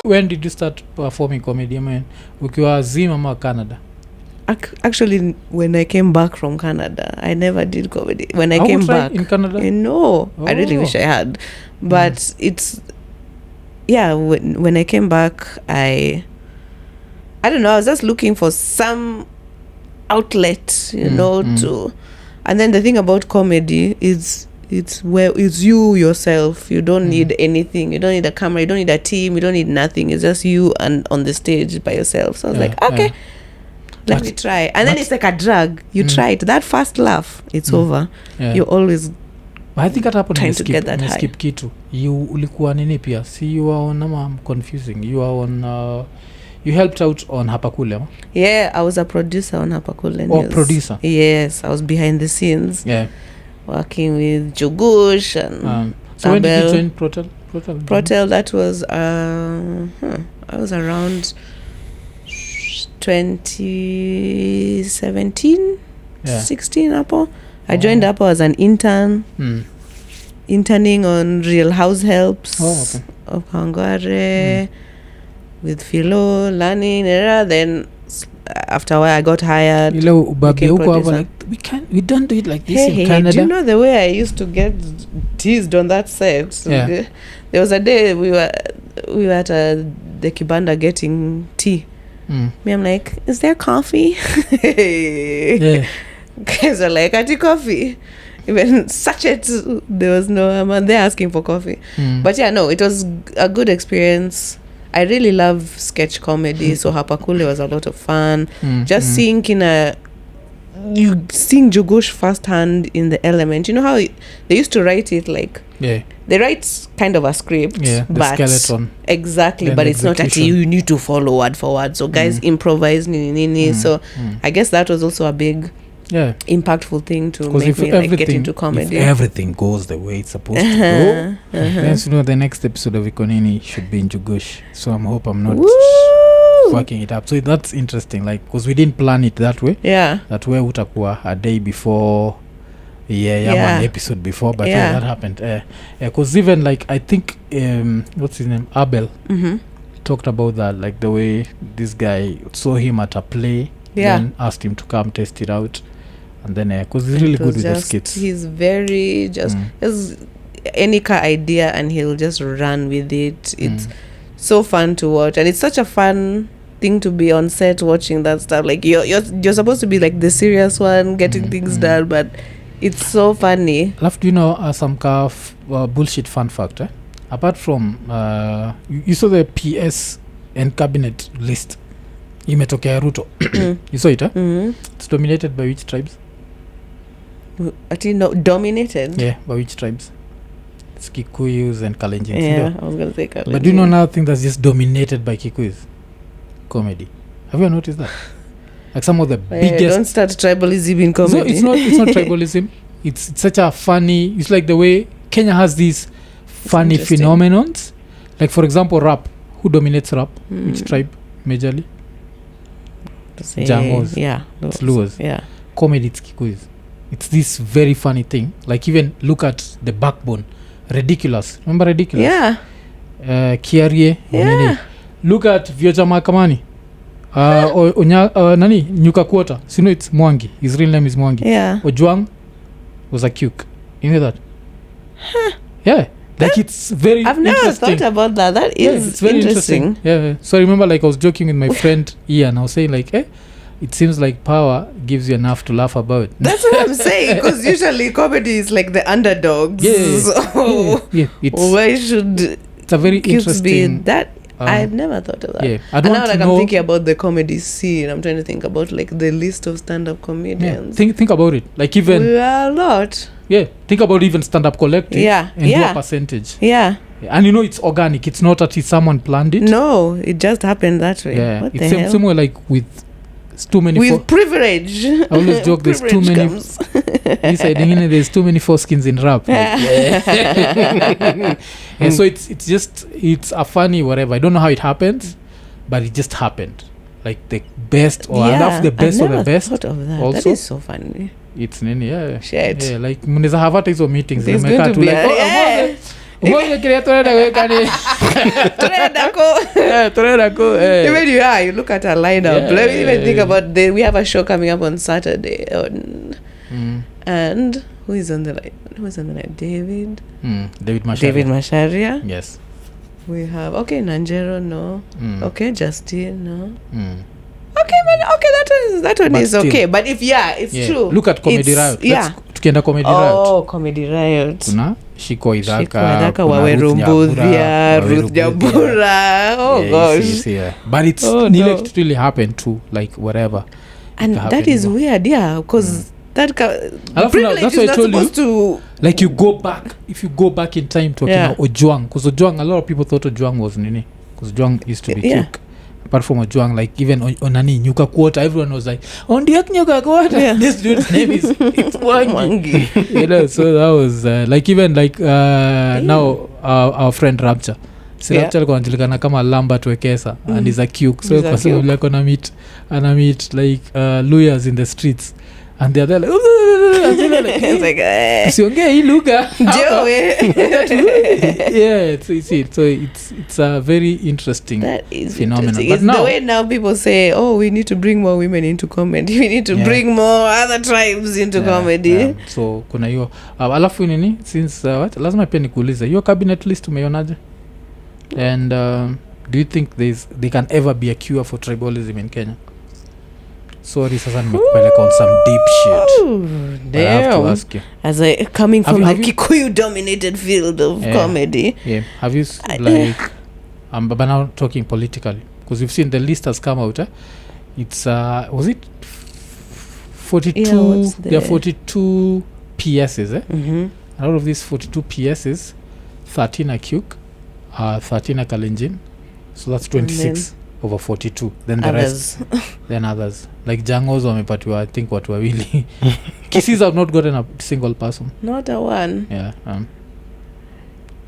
when did you start performing comedy? I mean, ukiwa Zim ama Canada? Actually, when I came back from Canada, I never did comedy. When I came back in Canada, no, I really wish I had, but it's when I came back, I don't know, I was just looking for some outlet, to, and then the thing about comedy is it's where it's you yourself. You don't need anything. You don't need a camera. You don't need a team. You don't need nothing. It's just you and on the stage by yourself. So I was like, okay, let me try. And then it's like a drug. You try it. That first laugh, it's over. Yeah. You're always I think trying to get that high. Skip kitu. You ulikuwa nini pia? See, you are on, I'm confusing. You are on, you helped out on Hapakule. Yeah, I was a producer on Hapakule. Oh, producer. Yes, I was behind the scenes. Yeah. Working with Jugush and so when did you join Protel? Protel, that was I was around 2017, 16 Apple. I joined Apple as an intern, interning on Real House Helps of Kangware with Philo, learning, then after a while I got hired. We don't do it like this in Canada. Do you know the way I used to get teased on that set? There was a day we were at the Kibanda getting tea. Me, I'm like, is there coffee? Guys are like, ati coffee. Even sachet, there was no, they're asking for coffee. But it was a good experience. I really love sketch comedy, so Hapakule was a lot of fun. Just seeing seeing Jugush firsthand in the element. You know how they used to write it like they write kind of a script, but skeleton. Exactly, then but it's not actually you need to follow word for word. So guys improvise nini. So I guess that was also a big impactful thing to make me get into comedy. If everything goes the way it's supposed to go, then the next episode of Iko Nini should be in Jugush. So I hope I'm not fucking it up. So that's interesting, like, because we didn't plan it that way. That way utakuwa a day before, an episode before, but that happened. Because even like I think what's his name, Abel, talked about that, like the way this guy saw him at a play, then asked him to come test it out. And then because he's really good with the skits. He's very just any idea and he'll just run with it. It's so fun to watch, and it's such a fun thing to be on set watching that stuff. Like you're supposed to be like the serious one getting things done, but it's so funny. Love, do you know some bullshit fun fact? Apart from you saw the PS and cabinet list. Imetokea Ruto. You saw it, huh? It's dominated by which tribes? Dominated? Yeah, by which tribes? It's Kikuyus and Kalenjins. Yeah, I was going to say Kalenjins. But do you know another thing that's just dominated by Kikuyus? Comedy. Have you noticed that? Like some of the biggest... Don't start tribalism in comedy. No, it's not tribalism. It's such a funny... It's like the way Kenya has these funny phenomenons. Like, for example, rap. Who dominates rap? Which tribe, majorly? Jangos. It's Luos. Comedy, it's Kikuyus. It's this very funny thing. Like, even look at the backbone. Ridiculous. Remember Ridiculous? Kiarie. Look at Vyoja Mahakamani. Nani? Nyuka Quarter. So you know it's Mwangi. His real name is Mwangi. Ojwang was a Kyuk. You know that? Like, it's very I've never thought about that. That is it's very interesting. So I remember, like, I was joking with my friend Ian. I was saying, like, it seems like power gives you enough to laugh about. That's what I'm saying, because usually comedy is like the underdogs. Why should it's a very interesting be that? I've never thought of that. And now, like, I'm thinking about the comedy scene. I'm trying to think about, like, the list of stand-up comedians. Think about it. Like, even we are a lot. Think about even stand-up collective. And do a percentage. And you know it's organic. It's not that someone planned it. No, it just happened that way. What it's the hell? Somewhere like with too many. With privilege. I always joke. There's too many. There's too many foreskins in rap. And so it's a funny whatever. I don't know how it happens, but it just happened. Like the best or enough the best of the best. Thought of that. Also, that is so funny. It's nini, Shit. like mnaweza have hata hizo meetings. There's going to be Umoja kile tunaenda kuweka ni tunaenda ku even you look at our lineup. Let me even think about we have a show coming up on Saturday and who is on the line? David Masharia. Yes. We have Nanjero, no. Okay, Justin, no. Okay, man. Okay, that one is still, okay. But if it's true. Look at Comedy Riot. Tukienda Comedy Riot. Oh, Comedy Riot. Kuna Shiko Idhaka, Waweru Mbudhia, Ruth Jabura. Oh gosh. Yes. But it's it really happened too, like whatever. And that is weird, because that privilege that's is why not I told supposed to, like, you go back. If you go back in time to Ojwang, because Ojwang, a lot of people thought Ojwang was Nini, because Ojwang used to be cute. Apart from Ojwang, like even Onani Nyuka Quarter, everyone was like, Ondiak Nyuka Quarter. This dude's name is Wangi. So that was like even like now our friend Rapture. So Rapture alikuwa anajulikana kama Lambert Wekesa and he's a cute. So kwa sababu like ana meet like lawyers in the streets. And they're like, it's like, usiongee hii lugha. So it's a very interesting phenomenon. It's the way now people say, we need to bring more women into comedy. We need to bring more other tribes into comedy. So kuna hiyo alafu nini since lazima pia nikuulize hiyo cabinet list umeionaje? And do you think they can ever be a cure for tribalism in Kenya? Sorry, sasa nimekupeleka on some deep shit. Damn. I have to ask you. As coming from a Kikuyu-dominated field of comedy. Yeah. Have you like but now talking politically, because you've seen the list has come out. It's was it 42? There are 42 PSs. And out of these 42 PSs, 13 are Kyuk, 13 are Kalenjin. So that's 26. Over 42. Then the rest. Then others. Like Jangos wamepatiwa I think watu wawili. Kisses have not gotten a single person. Not a one. Yeah.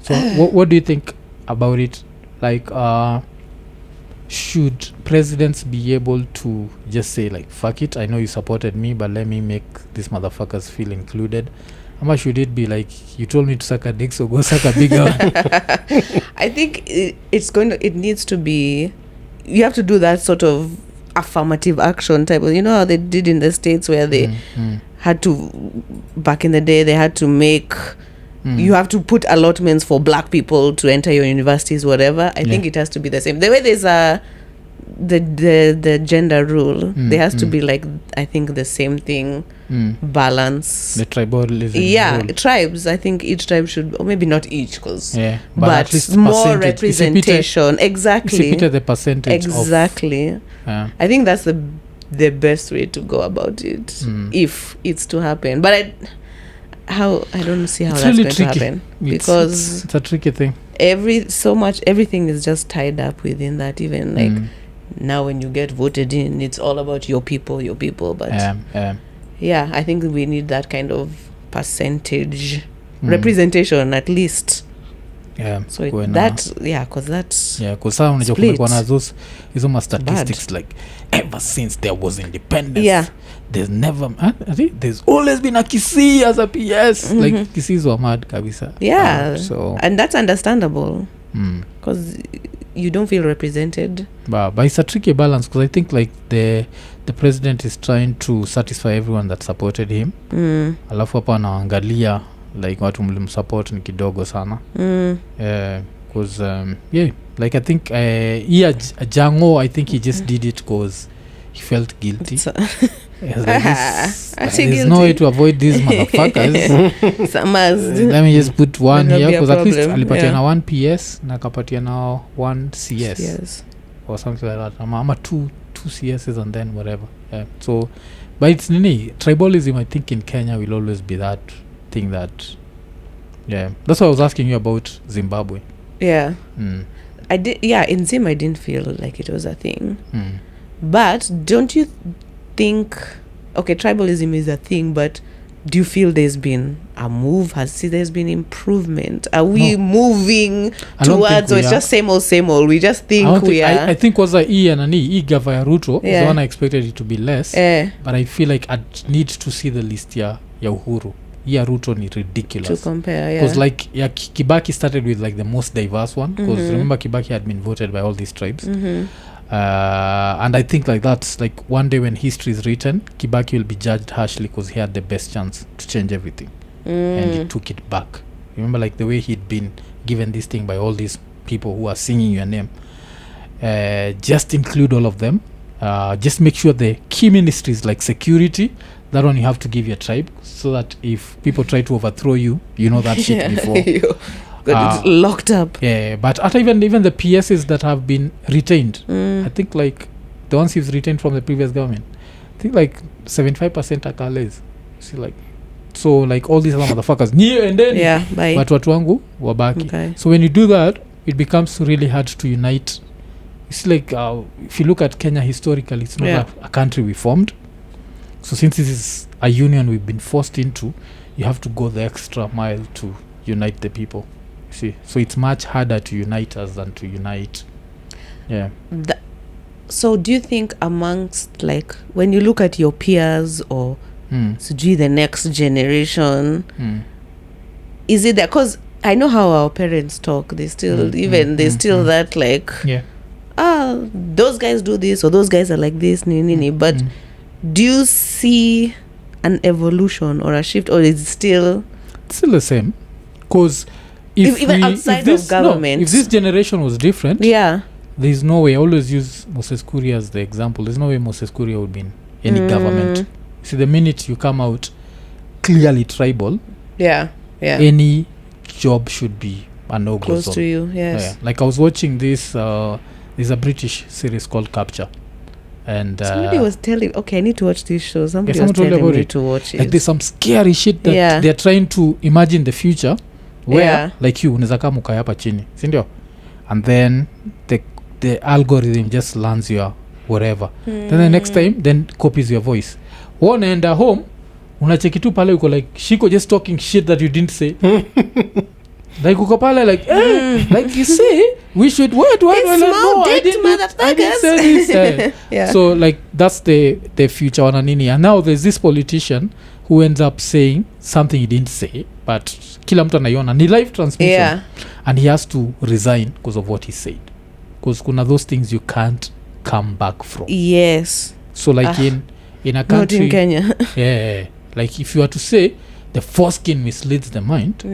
So what do you think about it? Like should presidents be able to just say like, fuck it, I know you supported me, but let me make these motherfuckers feel included? How much should it be like, you told me to suck a dick, so go suck a bigger one? I think it needs to be, you have to do that sort of affirmative action type of, you know how they did in the States where they had to, back in the day, they had to make, you have to put allotments for black people to enter your universities, whatever. I think it has to be the same. The way there's the gender rule, there has to be like, I think the same thing, balance. The tribalism rule. Tribes. I think each tribe should, or maybe not each, but at least more representation. Exactly. The percentage. Exactly. I think that's the best way to go about it, if it's to happen. But I don't see how it's that's really going tricky. to happen, because it's a tricky thing. Everything is just tied up within that. Even like now, when you get voted in, it's all about your people. But I think we need that kind of percentage representation at least. So because that's because saa unajua kumekuwa na those hizo ma statistics like ever since there was independence there's always been a Kisii as a PS. Like Kisiis were mad kabisa. So and that's understandable because you don't feel represented, but it's a tricky balance, because I think like the president is trying to satisfy everyone that supported him, alafu hapa anaangalia like watu mlimsupport ni kidogo sana, because like I think Jango, I think he just did it because he felt guilty. There's no way to avoid these motherfuckers. Let me just put one here, because at least alipatiana one PS na kapatiana one CS or something like that, ama two CSs and then whatever. So but it's tribalism. I think in Kenya will always be that thing that that's why I was asking you about Zimbabwe. I did. In Zim I didn't feel like it was a thing, but don't you think tribalism is a thing, but do you feel there's been a move? There's been improvement? Are we moving towards, or it's just same old? We just think we are. I think was Gava ya Ruto the one I expected it to be less, but I feel like I'd need to see the list ya Uhuru, yeah, Ruto ni To ridiculous compare, because yeah. like Kibaki started with like the most diverse one because remember Kibaki had been voted by all these tribes. And I think like that's like one day when history is written, Kibaki will be judged harshly because he had the best chance to change everything and he took it back. Remember like the way he'd been given this thing by all these people who are singing your name. Just include all of them. Just make sure the key ministries like security, that one you have to give your tribe so that if people try to overthrow you, you know that shit before. It's locked up. Yeah, but at even the PSs that have been retained, I think like the ones he's retained from the previous government, I think like 75% are Kales. See, like, so like all these other motherfuckers, and then Yeah, bye. but watu wangu wabaki. Okay. So when you do that, it becomes really hard to unite. It's like if you look at Kenya historically, it's not a country we formed. So since this is a union we've been forced into, you have to go the extra mile to unite the people. See, so it's much harder to unite us than to unite. Yeah. So do you think amongst, like, when you look at your peers or the next generation, is it that, because I know how our parents talk, they still there's still that like, those guys do this or those guys are like this, but do you see an evolution or a shift, or is it still the same? Because even outside of government, if this generation was different, there's no way. I always use Moses Kuria as the example. There's no way Moses Kuria would be in any government. See, the minute you come out clearly tribal, any job should be a no-go close zone. to you. Yes. Like I was watching this. There's a British series called Capture, and somebody was telling, okay, I need to watch this show. Somebody someone was told telling about me it. to watch it. Like there's some scary shit that they're trying to imagine the future where like you unaweza kama ukae hapa chini, si ndio? And then the algorithm just learns your whatever. Then the next time then copies your voice. Unaenda home unacheki tu pale uko like Shiko just talking shit that you didn't say. Like uko pale like like you say we should wait no, I didn't say this. So like that's the future wana nini. And now there's this politician who ends up saying something he didn't say, but kila mtu anaiona ni live transmission, and he has to resign because of what he said, because kuna those things you can't come back from. Yes. So like in a country, not in Kenya. Like if you are to say the foreskin misleads the mind,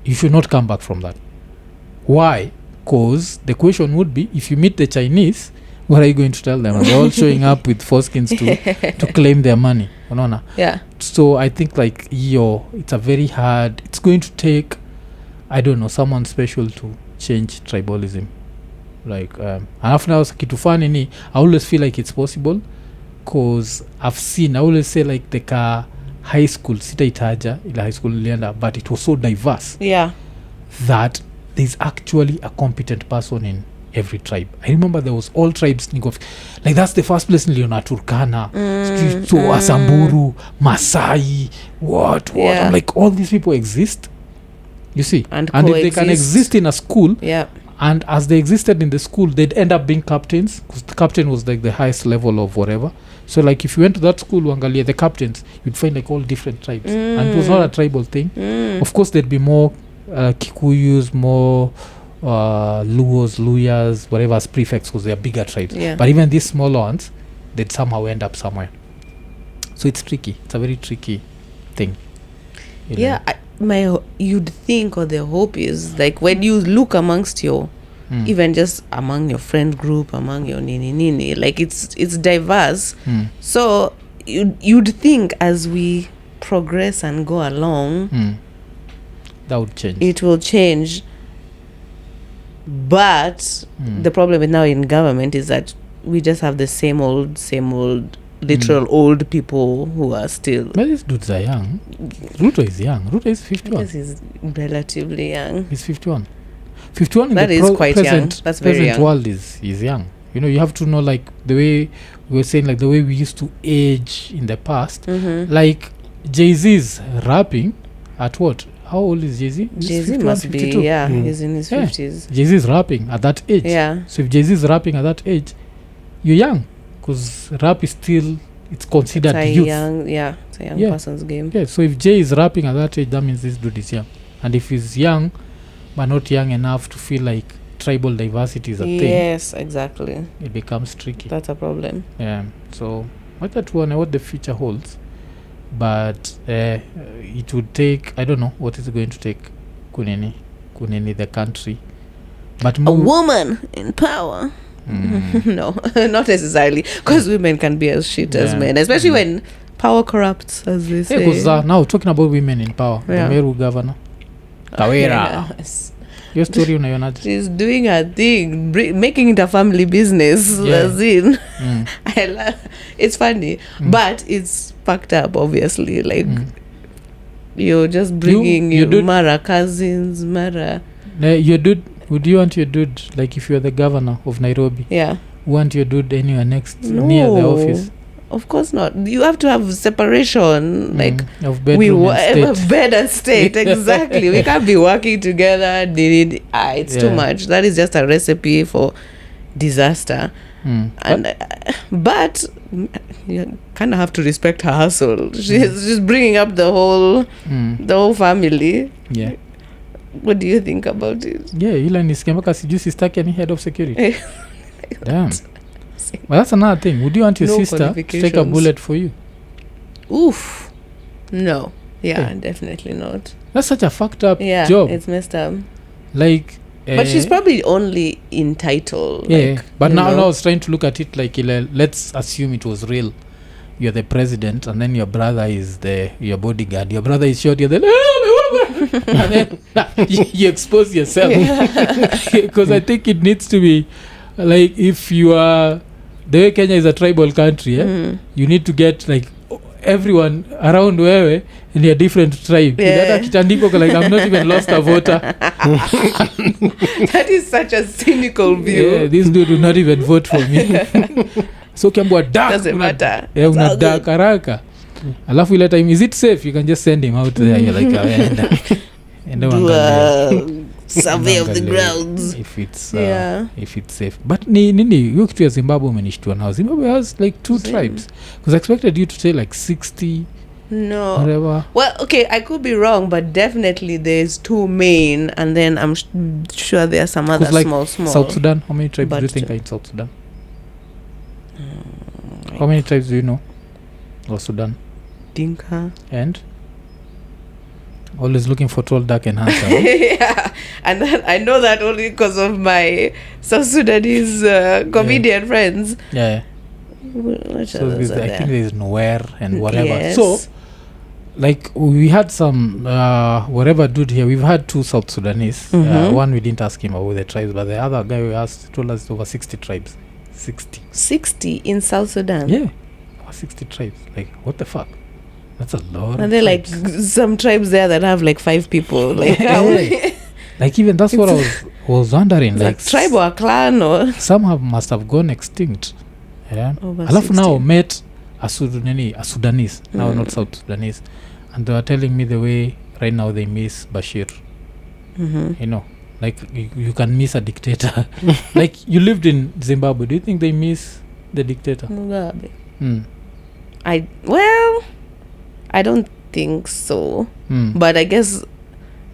you should not come back from that. Why? Because the question would be, if you meet the Chinese, what are you going to tell them? They're all showing up with foreskins to claim their money. So I think like it's a very hard, it's going to take, I don't know, someone special to change tribalism. Like and after now kitu fani ni, I always feel like it's possible because I always say like the high school, sitaitaja ila high school nilienda, but it was so diverse that there's actually a competent person in every tribe. I remember there was all tribes, like that's the first place niliona Turkana, Asamburu, Masai, what I'm like, all these people exist, you see, and if they can exist in a school, and as they existed in the school, they'd end up being captains, because the captain was like the highest level of whatever. So like if you went to that school, Wangalia, the captains, you'd find like all different tribes, and it was not a tribal thing. Of course there'd be more Kikuyus, more Luos, Luyas, whatever as prefects, because they are bigger tribes. But even these smaller ones, they'd somehow end up somewhere. So it's tricky. It's a very tricky thing. You'd think, or the hope is like when you look amongst your even just among your friend group, among your nini, like it's diverse. So you'd think as we progress and go along, that would change. It will change. But the problem now in government is that we just have the same old literal old people who are still. But these dudes are young. Ruto is young. Ruto is 51. Because he's relatively young. He's 51. 51 in that the is quite present, young. That's very present young. world is young. You know, you have to know, like, the way we were saying, like, the way we used to age in the past. Like, Jay-Z's rapping at what? How old is Jay-Z? Jay-Z must 52. Be, he's in his 50s. Jay-Z's rapping at that age. So if Jay-Z's rapping at that age, you're young. Because rap is still it's considered it's a youth. it's a young Yeah. person's game. Yeah, so if Jay is rapping at that age, that means this dude is young. And if he's young but not young enough to feel like tribal diversity is a thing, Yes, exactly. it becomes tricky. That's a problem. Yeah, so what that one, what the future holds, but it would take, I don't know what is going to take Kunini the country, but A woman in power. No, not necessarily, because women can be as shit as Yeah. men, especially when power corrupts, as they say. because now talking about women in power, Yeah. the Meru governor Kawera, Yes. your story unaionaje? She's doing her thing, making it a family business. Yeah. As in, Mm. it's funny, but it's fucked up. Obviously, like you're just bringing you your do- Mara cousins, Mara. Your dude, would you want your dude, like if you're the governor of Nairobi, Yeah. want your dude anywhere next No, near the office? Of course not. You have to have separation, like. Of bedroom and state. Bed and state, exactly. We can't be working together. It's too Yeah. much. That is just a recipe for disaster. And but you kind of have to respect her hustle. She's just bringing up the whole family. Yeah. What do you think about it? Yeah, ila nisikembaka sijui sistaki any head of security. Damn. Well, that's another thing. Would you want your No sister to take a qualifications. bullet for you? Oof. No. Yeah, Hey. definitely not. That's such a fucked up Yeah, job. it's messed up. Like, But she's probably only entitled. yeah. Like, But you now know. I was trying to look at it like, let's assume it was real. You're the president, and then your brother is your bodyguard. Your brother is short. You're the and then you expose yourself, because I think it needs to be like, if you are the way Kenya is a tribal country, you need to get like everyone around wewe in a different tribe. Yeah. Kitandiko, like I'm not even lost a voter. That is such a cynical view. Yeah, this dude will not even vote for me. So kiambua dark, Doesn't matter. yeah, It's una all dark good. haraka. Alafu ile time, is it safe? You can just send him out there. You're like, enda Do a survey of the Angalia grounds. if it's Yeah. if it's safe. But nini hiyo kitu ya Zimbabwe umenishtua now. Zimbabwe has like 2 Zim. tribes, because I expected you to say like 60 No. whatever. Well, okay, I could be wrong, but definitely there's 2 main, and then I'm sure there are some other 'Cause like small. South Sudan, how many tribes do you But- think are in South Sudan? How many tribes do you know of Sudan? Dinka. And always looking for tall, dark and handsome. Yeah, and I know that only because of my South Sudanese comedian friends. Yeah. What So others are I there? think there's nowhere and whatever. Yes. So like we had some whatever dude here. We've had 2 South Sudanese. One we didn't ask him about the tribes, but the other guy we asked told us over 60 tribes. 60 in South Sudan. Yeah, over 60 tribes. Like, what the fuck? That's a lot. And they're like some tribes there that have like 5 people. Like, Yeah. Like, even that's what I was wondering. it's Like, a tribe or a clan or some must have gone extinct. Yeah. over Alafu 60. now met a Sudanese, now not South Sudanese, and they were telling me the way right now they miss Bashir. You know, like you can miss a dictator. Like, you lived in Zimbabwe. Do you think they miss the dictator? Mugabe. Mm. I don't think so. Mm. But I guess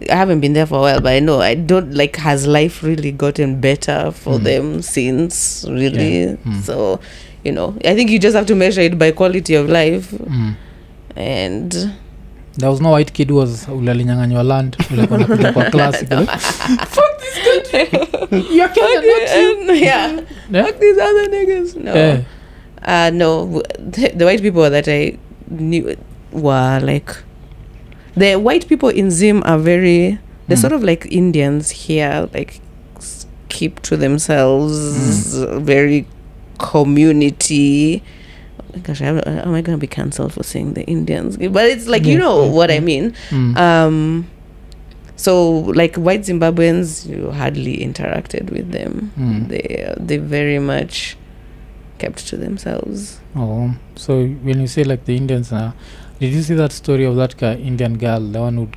I haven't been there for a while, but I know I don't like, has life really gotten better for them since, really? Yeah. So, you know, I think you just have to measure it by quality of life. And There was no white kid who was ulalinyanganywa land. Ulikuwa unakuja kwa class. Fuck this country. You're Kenya, not you. yeah. Yeah. Fuck these other niggas. No. Yeah. No, the white people that I knew were like, the white people in Zim are very, they're sort of like Indians here, like keep to themselves, very community. Gosh, am I going to be cancelled for saying the Indians? But it's like, you know what I mean. So like white Zimbabweans, you hardly interacted with them. They very much kept to themselves. Oh, so when you say like the Indians now, did you see that story of that Indian girl, the one who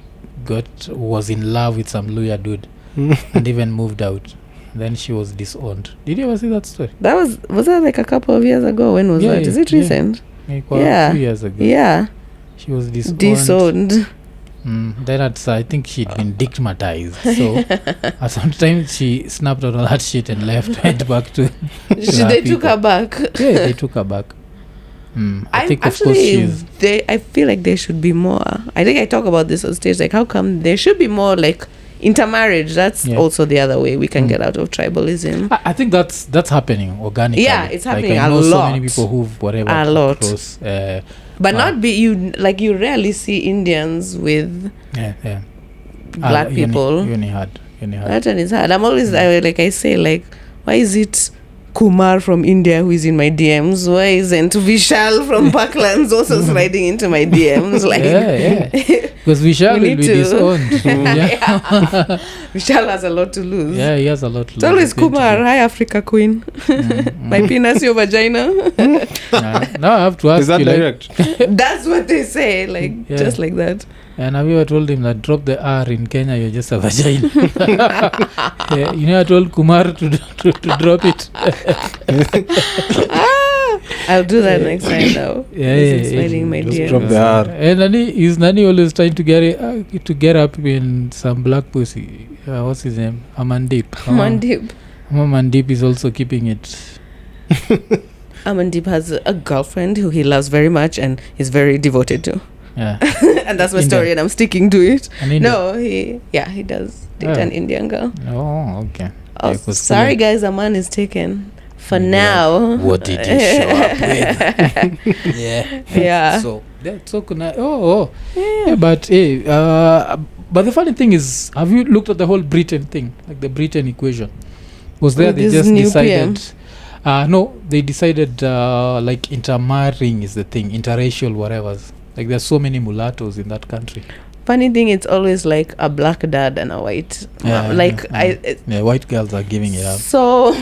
was in love with some Luya dude and even moved out? Then she was disowned. Did you ever see that story? Was that like a couple of years ago? When was that? Is it recent? Yeah. 2 years ago. Yeah. She was Disowned. Then I think she'd been digmatized. So sometimes she snapped on all that shit and went back to They took her back. Yeah, they took her back. I think actually, of course I feel like there should be more. I think I talk about this on stage. Like, how come there should be more like intermarriage? That's also the other way we can get out of tribalism. I think that's happening organically. Yeah, it's happening I know a lot. so many people who've whatever a lot. Close, but not be you rarely see Indians with black people. You only had. That one is hard. I'm always I say why is it Kumar from India who is in my DMs? Why isn't Vishal from Parklands also sliding into my DMs? Because Vishal will be disowned. Vishal has a lot to lose. Yeah, he has a lot to lose. It's always Kumar. Hi, Africa Queen. My penis, your vagina. Now I have to ask is that you, direct? That's what they say, just like that. And have you ever told him that drop the R in Kenya, you're just a vagina? I told Kumar to drop it. I'll do that next time now. Sliding my just DMs. drop the R. And is Nani always trying to get up in some black pussy? What's his name? Amandeep. Amandeep is also keeping it. Amandeep has a girlfriend who he loves very much and is very devoted to. Yeah. And that's my story and I'm sticking to it. No, he does date an Indian girl. Oh, okay. Oh, sorry guys, a man is taken. For now. What did you show up with? Yeah. So that's so good. Yeah, but the funny thing is, have you looked at the whole Britain thing, like the Britain equation? Was there they just decided? No, they decided intermarrying is the thing, interracial whatever's. Like there's so many mulattoes in that country. Funny thing, it's always like a black dad and a white mom. White girls are giving it up. So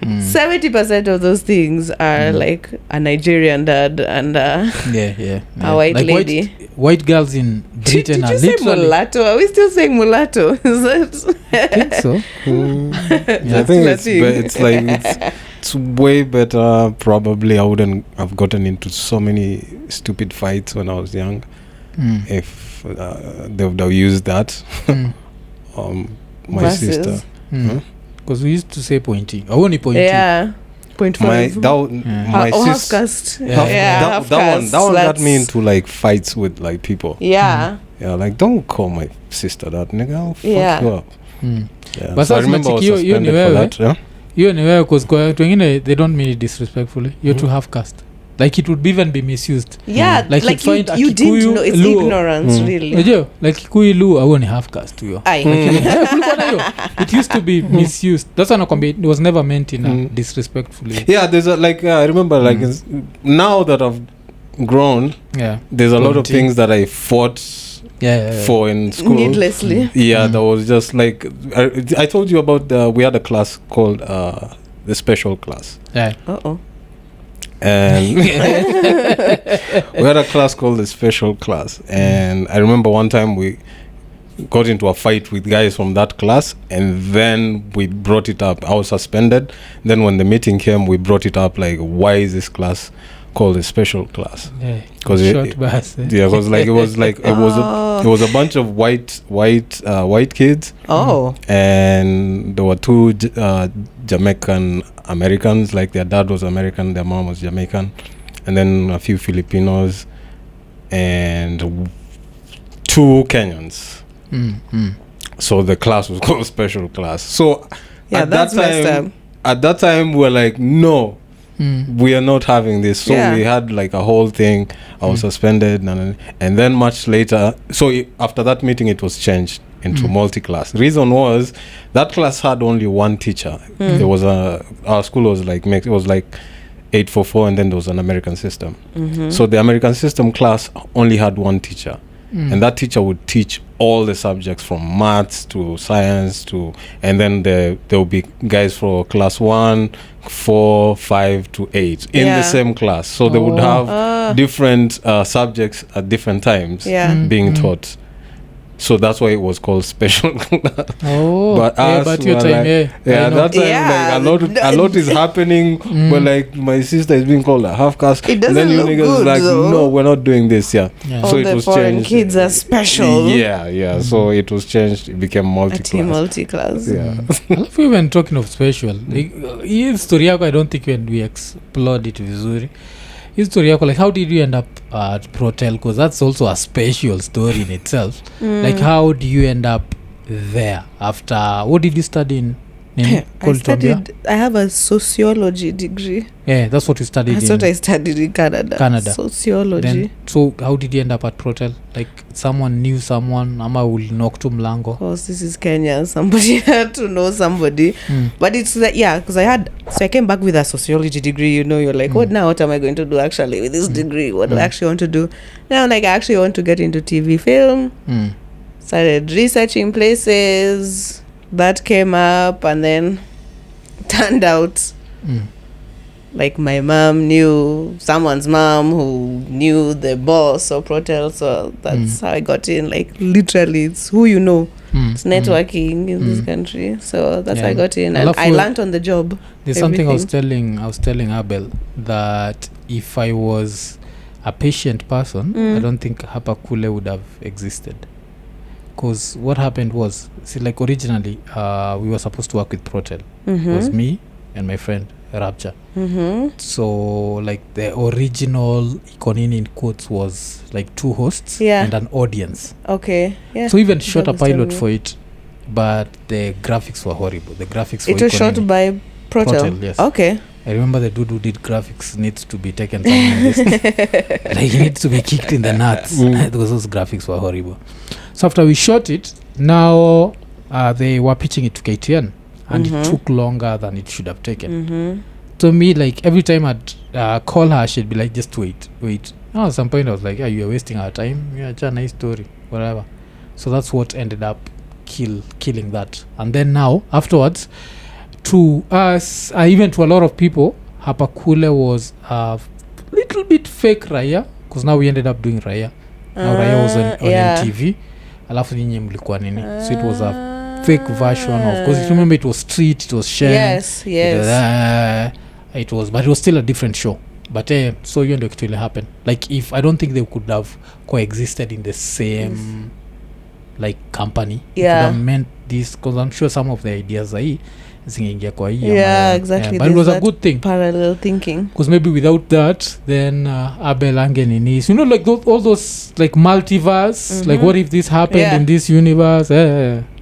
70% of those things are like a Nigerian dad and a white lady. White girls in Britain are literally... Did you say mulatto? Are we still saying mulatto? Is that... I think so. I think it's way better. Probably I wouldn't have gotten into so many stupid fights when I was young if they would have used that. My sister. Because we used to say pointing. I only pointing. Yeah. 0.5. My sister. That one got me into like fights with like people. Yeah. Yeah, like don't call my sister that, nigga. I'll fuck you up. Yeah. But so I remember I was suspended for that. Yeah. You anyway, because they don't mean it disrespectfully. You're too half caste. Like it would even be misused. Yeah, like you didn't know. It's Luo. Ignorance, really. Like Kikuyu Luo, I won't half caste to you. It used to be misused. That's why it was never meant in a disrespectfully. Yeah, there's I remember now that I've grown. Yeah, there's a lot of things that I fought. For in school needlessly. That was just like I told you about we had a class called the special class. And we had a class called the special class, and I remember one time we got into a fight with guys from that class, and then we brought it up. I was suspended. Then when the meeting came, we brought it up like, why is this class called a special class? Because it was a bunch of white kids. And there were two Jamaican Americans, like their dad was American, their mom was Jamaican, and then a few Filipinos and 2 Kenyans. So the class was called special class. So at that time we're like, no, we are not having this. So we had like a whole thing. I was suspended, and then much later, after that meeting it was changed into multi-class. Reason was that class had only one teacher. There was our school was like it was like 844, and then there was an American system. So the American system class only had one teacher, and that teacher would teach all the subjects from maths to science and then there will be guys for class 1, 4, 5 to 8 in the same class. So they would have different subjects at different times being taught. So that's why it was called special class. Oh, But us but your were time, like, I know. that time Yeah, like a lot is happening, but like my sister is being called a half caste. It And then doesn't you look niggas good, like, though. no, we're not doing this. Yeah. Yeah. So All it the was foreign changed. kids are special. Yeah. So it was changed. It became A team multi-class. multi-class. Yeah. I love you when talking of special. Like, hii story yako, I don't think when we explored it vizuri. Hii story yako, like, how did you end up at Protel? Because that's also a special story in itself. Like, how do you end up there after, what did you study in I have a sociology degree. Yeah, that's what you studied That's what I studied in Canada. Sociology. Then, so how did you end up at Protel? Like, someone knew someone, ama will knock to mlango? Of course, this is Kenya. Somebody had to know somebody. But it's like, because I came back with a sociology degree. You're like, what am I going to do actually with this degree? What do I actually want to do? Now, like, I actually want to get into TV film. Started researching places. That came up, and then turned out like my mom knew someone's mom who knew the boss of Protel, so that's how I got in. Like, literally, it's who you know. It's networking in this country, so that's how I got in, and I learned on the job. There's something I was telling Abel, that if I was a patient person, I don't think Hapa Kule would have existed. Because what happened was, like, originally we were supposed to work with Protel. It was me and my friend Rapture. So, like, the original Iko Nini in quotes was like 2 hosts and an audience. Okay. Yeah. So even shot a pilot for it, but the graphics were horrible. The graphics for it was Iko shot Nini. by Protel. Yes. Okay. I remember the dude who did graphics needs to be taken somewhere. Like, he needs to be kicked in the nuts because those graphics were horrible. So after we shot it, now they were pitching it to KTN, and it took longer than it should have taken. To me, like, every time I'd call her, she'd be like, just wait. Now at some point I was like, you're wasting our time. Yeah, it's a nice story, whatever. So that's what ended up killing that. And then now, afterwards, to us, even to a lot of people, Hapa Kule was a little bit fake Raya, because now we ended up doing Raya. Now Raya was on MTV. Alafu nyinyi mlikuwa nini? So it was a fake version of, because if you remember, it was Street, it was Shen. Yes. But it was still a different show. But so you know it will happen. Like, if I don't think they could have coexisted in the same like company. It would have meant this, because I'm sure some of the ideas are zingeingia kwa hii. Exactly. But it was a good thing. Parallel thinking. Because maybe without that, then Abel Angeninis, like all those like multiverse, like what if this happened in this universe?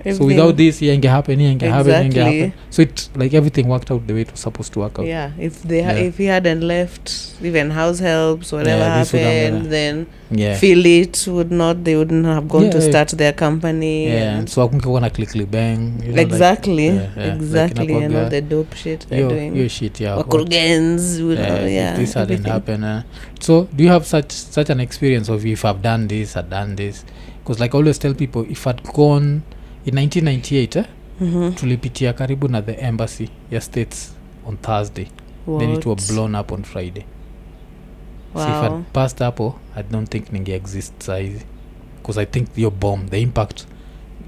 So without this, happen. So it, like, everything worked out the way it was supposed to work out. Yeah, if he hadn't left, even house helps, whatever happened, then feel it they wouldn't have gone to start their company. So I na click bang. Exactly. Exactly. And all the dope shit they're doing. Your shit, Wakurgens, if this hadn't happened. So do you have such an experience of, if I've done this, because like I always tell people, if I'd gone in 1998 tulipitia karibu na the embassy ya States on Thursday. Then it was blown up on Friday. So if I'd passed hapo, I don't think ninge exist size, because I think your bomb, the impact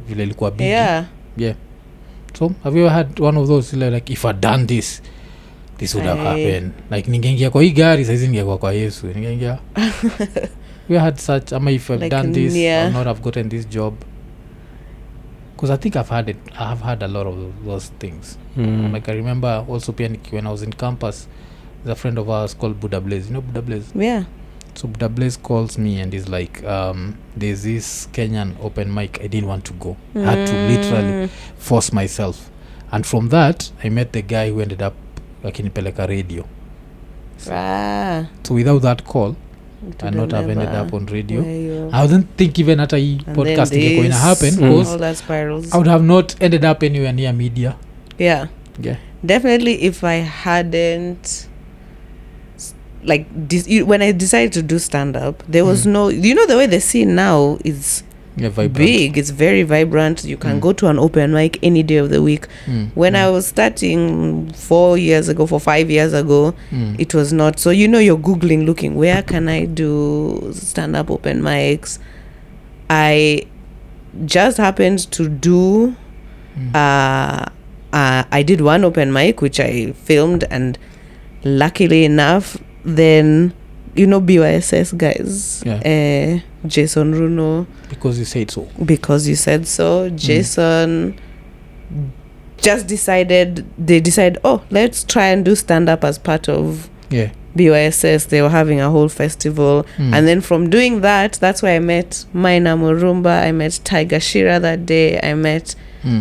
vile ilikuwa big. Yeah. So have you ever had one of those, like, if I'd done this would have happened? Like, ningeingia kwa hii gari saizi, ningekuwa kwa Yesu, ningeingia. We had such, ama if I've like, done this, I'll not have gotten this job. Because I think I have had a lot of those things. Like, I remember also when I was in campus, there's a friend of ours called Buddha Blaze. You know Buddha Blaze? Yeah. So Buddha Blaze calls me and is like, there's this Kenyan open mic, I didn't want to go. I had to literally force myself. And from that, I met the guy who ended up akinipeleka radio. So without that call, I not have ended up on radio. I wouldn't think even at a podcast going to happen, because all that spirals. I would have not ended up anywhere near media. Yeah. Definitely, if I hadn't, like, when I decided to do stand-up, there was no, the way the scene now is big, it's very vibrant. You can go to an open mic any day of the week. When I was starting 5 years ago, it was not. So you're googling, looking, where can I do stand-up open mics? I just happened to do I did one open mic which I filmed, and luckily enough then BYSS guys, Jason Runo, because you said so, Jason just decided let's try and do stand-up as part of BYSS. They were having a whole festival, and then from doing that's where I met Maina Murumba, I met Tiger Shira that day, I met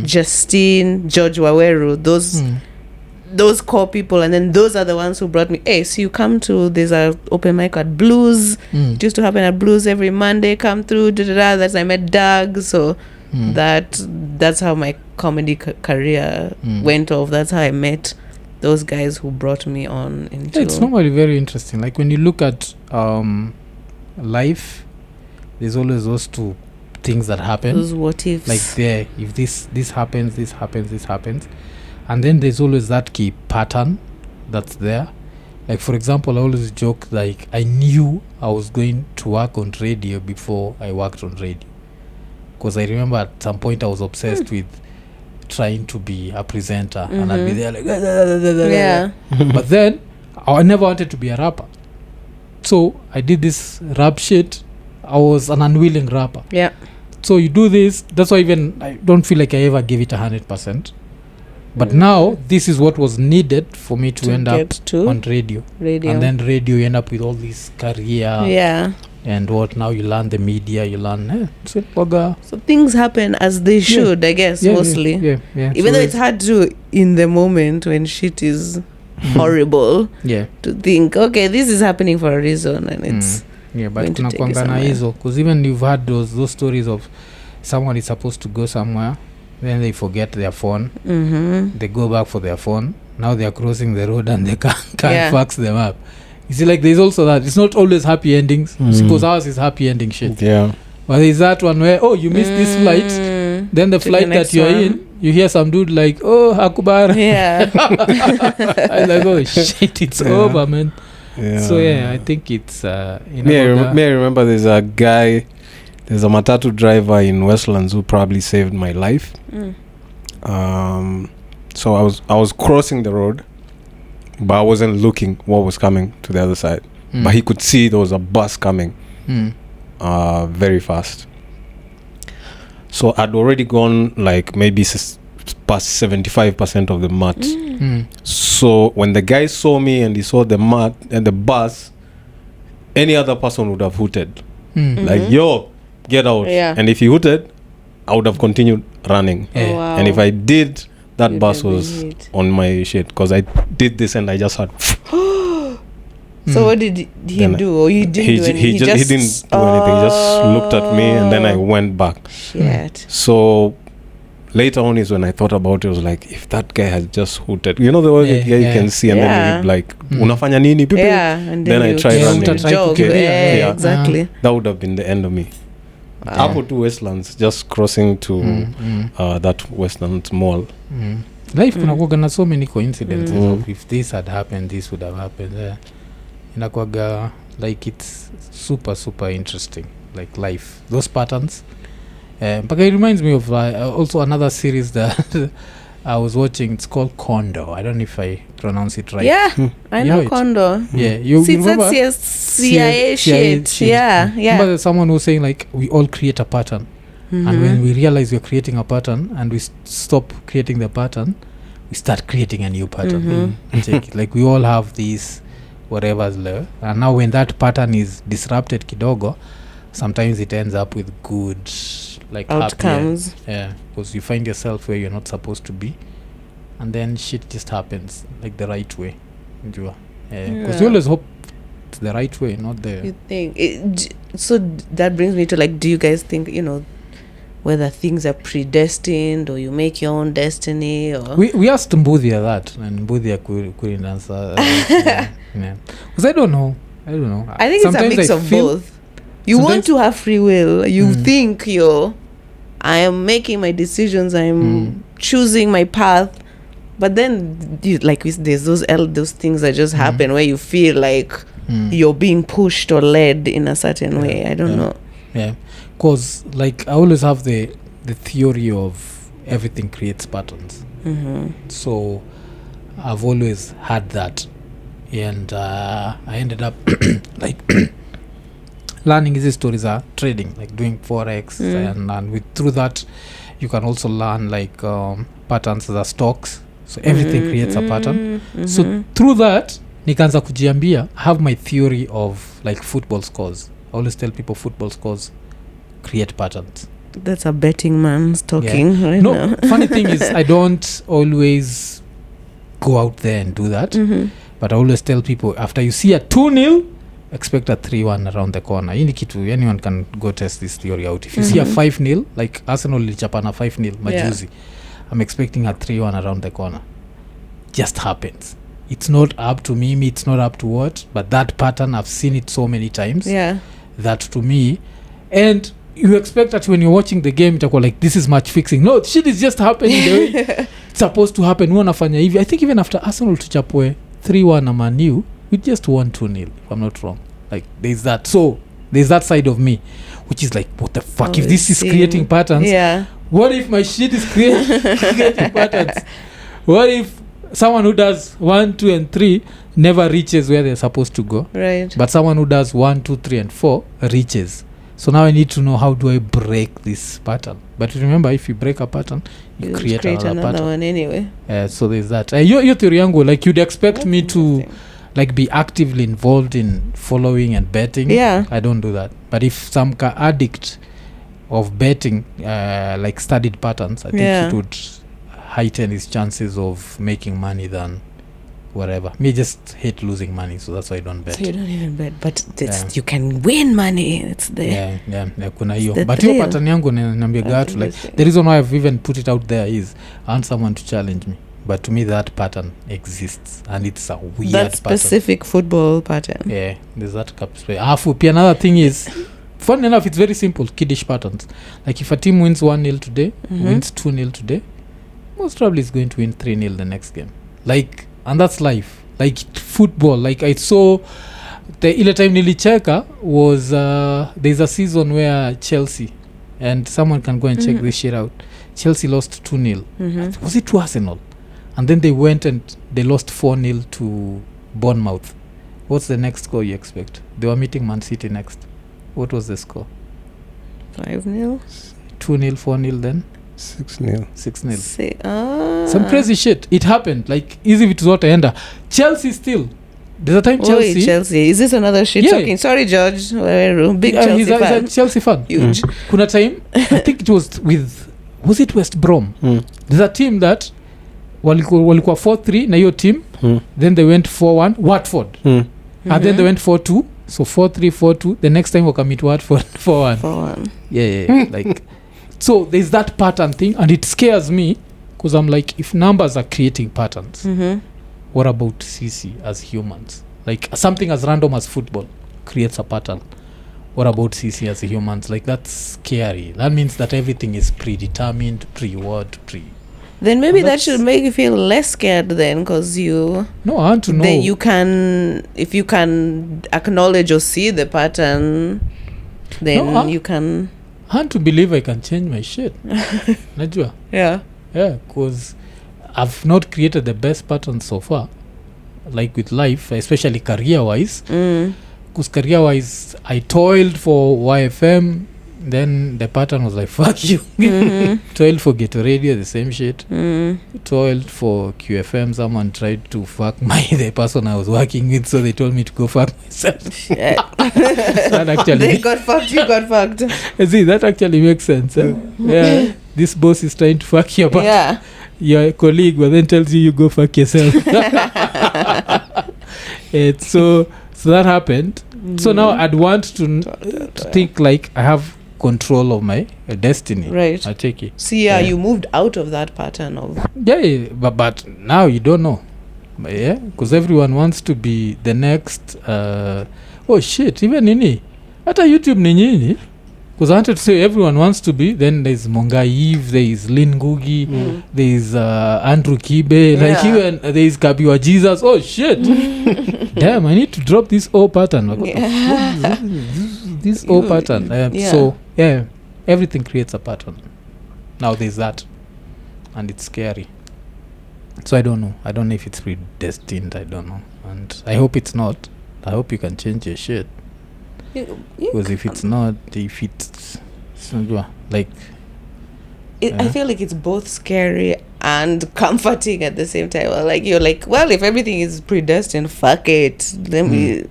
Justine, George Waweru, those core people, and then those are the ones who brought me, hey, so you come to, there's a open mic at Blues, it used to happen at Blues every Monday, come through, that's I met Doug, so that's how my comedy career went off. That's how I met those guys who brought me on into it's normally very interesting. Like when you look at life, there's always those two things that happen, those what ifs, like if this happens, this happens, and then there's always that key pattern that's there. Like for example, I always joke, like I knew I was going to work on radio before I worked on radio, because I remember at some point I was obsessed with trying to be a presenter, and I'd be there like but then I never wanted to be a rapper, so I did this rap shit. I was an unwilling rapper. So you do this, that's why even I don't feel like I ever gave it 100%. But now this is what was needed for me to end up on radio. And then radio, you end up with all this career. And what now you learn the media, you learn so things happen as they should, I guess, mostly. Even though it's hard to in the moment when shit is horrible to think, okay, this is happening for a reason, and it's but tunakuanga na hizo, because even you've had those stories of someone is supposed to go somewhere, then they forget their phone, they go back for their phone, now they are crossing the road and they can't fax them up. You see, like there's also that, it's not always happy endings, because ours is happy ending shit. But there's that one where you missed this flight, then the flight that you're in, you hear some dude like, oh, Akubar. I'm like, oh shit, it's over, man. So I think it's I remember there's a matatu driver in Westlands who probably saved my life. So I was crossing the road, but I wasn't looking what was coming to the other side, but he could see there was a bus coming very fast. So I'd already gone like maybe past 75% of the mat. So when the guy saw me and he saw the mat and the bus, any other person would have hooted like, yo, get out. And if he hooted, I would have continued running. And if I did, that bus was on my shit, because I did this and I just had So what did he do? Or you didn't do anything? He didn't do anything. He just looked at me and then I went back. So later on is when I thought about it. I was like, if that guy has just hooted, the way you can see, and then like, unafanya nini? And then I tried running. Exactly. That would have been the end of me. Up to Westlands, just crossing to that Westlands mall. Life kunakuwaga na so many coincidences of if this had happened, this would have happened. Inakuwaga like it's super interesting, like life, those patterns. But it reminds me of also another series that I was watching. It's called Kondo. I don't know if I pronounce it right. I know Kondo. You remember CIA shit. But there's someone who was saying like we all create a pattern, and when we realize we're creating a pattern and we stop creating the pattern, we start creating a new pattern. Like we all have these whatever's there, and now when that pattern is disrupted kidogo, sometimes it ends up with good like outcomes. Because you find yourself where you're not supposed to be, and then shit just happens like the right way. Because you always hope it's the right way, not the you think so that brings me to like, do you guys think whether things are predestined or you make your own destiny? Or we asked Mbudia that, and Mbudia couldn't answer. Because I don't know. I think it's a mix of both. You want to have free will. You think I am making my decisions. I'm choosing my path. But then, there's those things that just happen where you feel like you're being pushed or led in a certain way. I don't know. Because like I always have the the theory of everything creates patterns. So I've always had that, and I ended up like learning these stories are trading, like doing forex, and with through that you can also learn like patterns as stocks. So everything creates a pattern. So through that nikaanza kujiambia, I have my theory of like football scores. I always tell people football scores create patterns. That's a betting man's talking right no, now. Funny thing is I don't always go out there and do that, but I always tell people after you see a 2-0, expect a 3-1 around the corner. Ini kitu, anyone can go test this theory out. If you see a 5-0, like Arsenal ilichapana 5-0 majuzi, I'm expecting a 3-1 around the corner. Just happens. It's not up to me, it's not up to what, but that pattern, I've seen it so many times. Yeah. That to me, and you expect that when you're watching the game itakuwa like this is match fixing. No, shit is just happening the way it's supposed to happen. Wanafanya hivi. I think even after Arsenal tuchapwe 3-1 na Man U, we just won 2-0 if I'm not wrong. Like there's that. So there's that side of me which is like, what the fuck, if this is creating patterns, what if my shit is creating patterns? What if someone who does 1, 2 and 3 never reaches where they're supposed to go, right? But someone who does 1, 2, 3 and 4 reaches. So now I need to know, how do I break this pattern? But remember, if you break a pattern, you create another pattern. One anyway. So there's that. Your theory yangu, like you'd expect me to like be actively involved in following and betting. Yeah. I don't do that. But if some addict of betting like studied patterns, I think it would heighten his chances of making money than whatever. Me just hate losing money, so that's why I don't bet. So you don't even bet, but you can win money. It's there. Yeah, kuna hiyo. But hiyo pattern yangu niambia gatu, like the reason why I've even put it out there is I want someone to challenge me. But to me that pattern exists, and it's a weird that specific pattern. Football pattern. Yeah, there's that afu pia another thing is, fun enough, it's very simple, kiddish patterns. Like if a team wins 1-0 today, wins 2-0 today, most probably is going to win 3-0 the next game. Like, and that's life. Like football, like I saw the ile time nilicheka was there's a season where Chelsea, and someone can go and check this shit out, Chelsea lost 2-0. Was it to Arsenal? And then they went and they lost 4-0 to Bournemouth. What's the next score you expect? They were meeting Man City next. What was the score? 5-0? 2-0, 4-0 then? 6-0. 6-0. Some crazy shit. It happened. Like, easy vitu zote enda. Chelsea still. There's a time Chelsea. Chelsea. Is this another shit talking? Sorry, George. Big Chelsea fan. He's a Chelsea fan. Huge. Kuna time, I think it was was it West Brom? There's a team that walikuwa 4-3 na hiyo team. Then they went 4-1. Watford. And then they went 4-2. So 4-3, 4-2. The next time wakamit Watford 4-1. 4-1. Yeah. Like, so there's that pattern thing, and it scares me because I'm like, if numbers are creating patterns, what about CC as humans? Like something as random as football creates a pattern. What about CC as humans? Like, that's scary. That means that everything is predetermined, Then maybe that should make you feel less scared then, because I want to know. Then you can, if you can acknowledge or see the pattern, then you can. I want to believe I can change my shit. Najua? Yeah, because I've not created the best pattern so far, like with life, especially career-wise. Because career-wise, I toiled for YFM, then the pattern was like, fuck you. Toiled for Ghetto Radio, the same shit. Toiled for QFM, someone tried to fuck the person I was working with, so they told me to go fuck myself. Shit. That actually, they got fucked, you got fucked. See, that actually makes sense. Yeah, this boss is trying to fuck you, but your colleague but then tells you go fuck yourself. So that happened. So now I'd want to think like I have control of my destiny. Right. I take it. See, you moved out of that pattern of. Yeah, but now you don't know. Yeah, because everyone wants to be the next. Oh shit! Even Nini, at YouTube Nini. Because I wanted to say everyone wants to be. Then there's Monga Eve, there's Lin Ngugi, there's Andrew Kibe, like even there's Kabiwa Jesus. Oh shit! Damn, I need to drop this old pattern. Like, this old pattern. So everything creates a pattern. now there's that, and it's scary. So I don't know if it's predestined. I don't know, and I hope it's not. I hope you can change your shit, because if it's not, if it's like I feel like it's both scary and comforting at the same time. Like you're like, well, if everything is predestined, fuck it, let me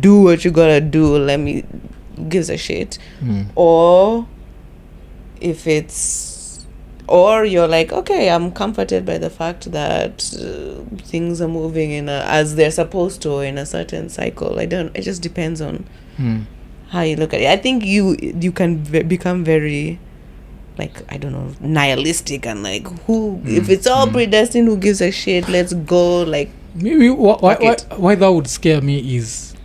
do what you gotta do, let me gives a shit. Or if it's, or you're like, okay, I'm comforted by the fact that things are moving in as they're supposed to in a certain cycle. It just depends on how you look at it. I think you can become very, like, I don't know, nihilistic and like, who if it's all predestined, who gives a shit, let's go. Like, maybe why that would scare me is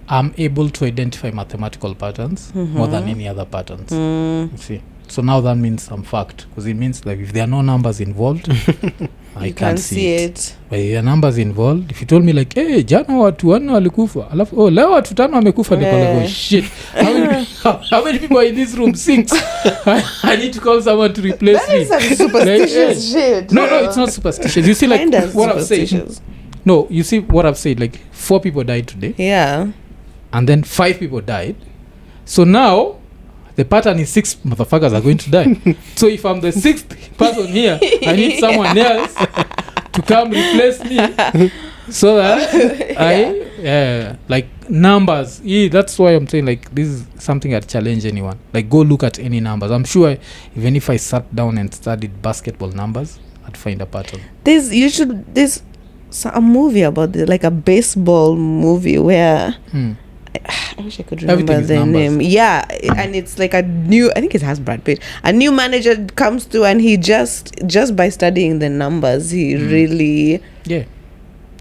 I'm able to identify mathematical patterns more than any other patterns. You see, so now that means I'm fucked, because it means like if there are no numbers involved, I can't see it. But if there are numbers involved, if you told me like, hey, jana watu 4 walikufa, alafu leo watu 5 wamekufa, niko shit. How many people are in this room? 6. I need to call someone to replace me. That is superstitious shit. No, it's not superstitious. You see, like what I've said. No, you see what I've said. Like 4 people died today. Yeah. And then 5 people died. So now the pattern is 6 motherfuckers are going to die. So if I'm the 6th person here, I need someone else to come replace me, so that like numbers. That's why I'm saying like this is something I'd challenge anyone. Like go look at any numbers. I'm sure even if I sat down and studied basketball numbers, I'd find a pattern. There's a movie about like a baseball movie where I wish I could remember the name. Yeah, and it's like I think it has Brad Pitt. A new manager comes through, and he just by studying the numbers, he really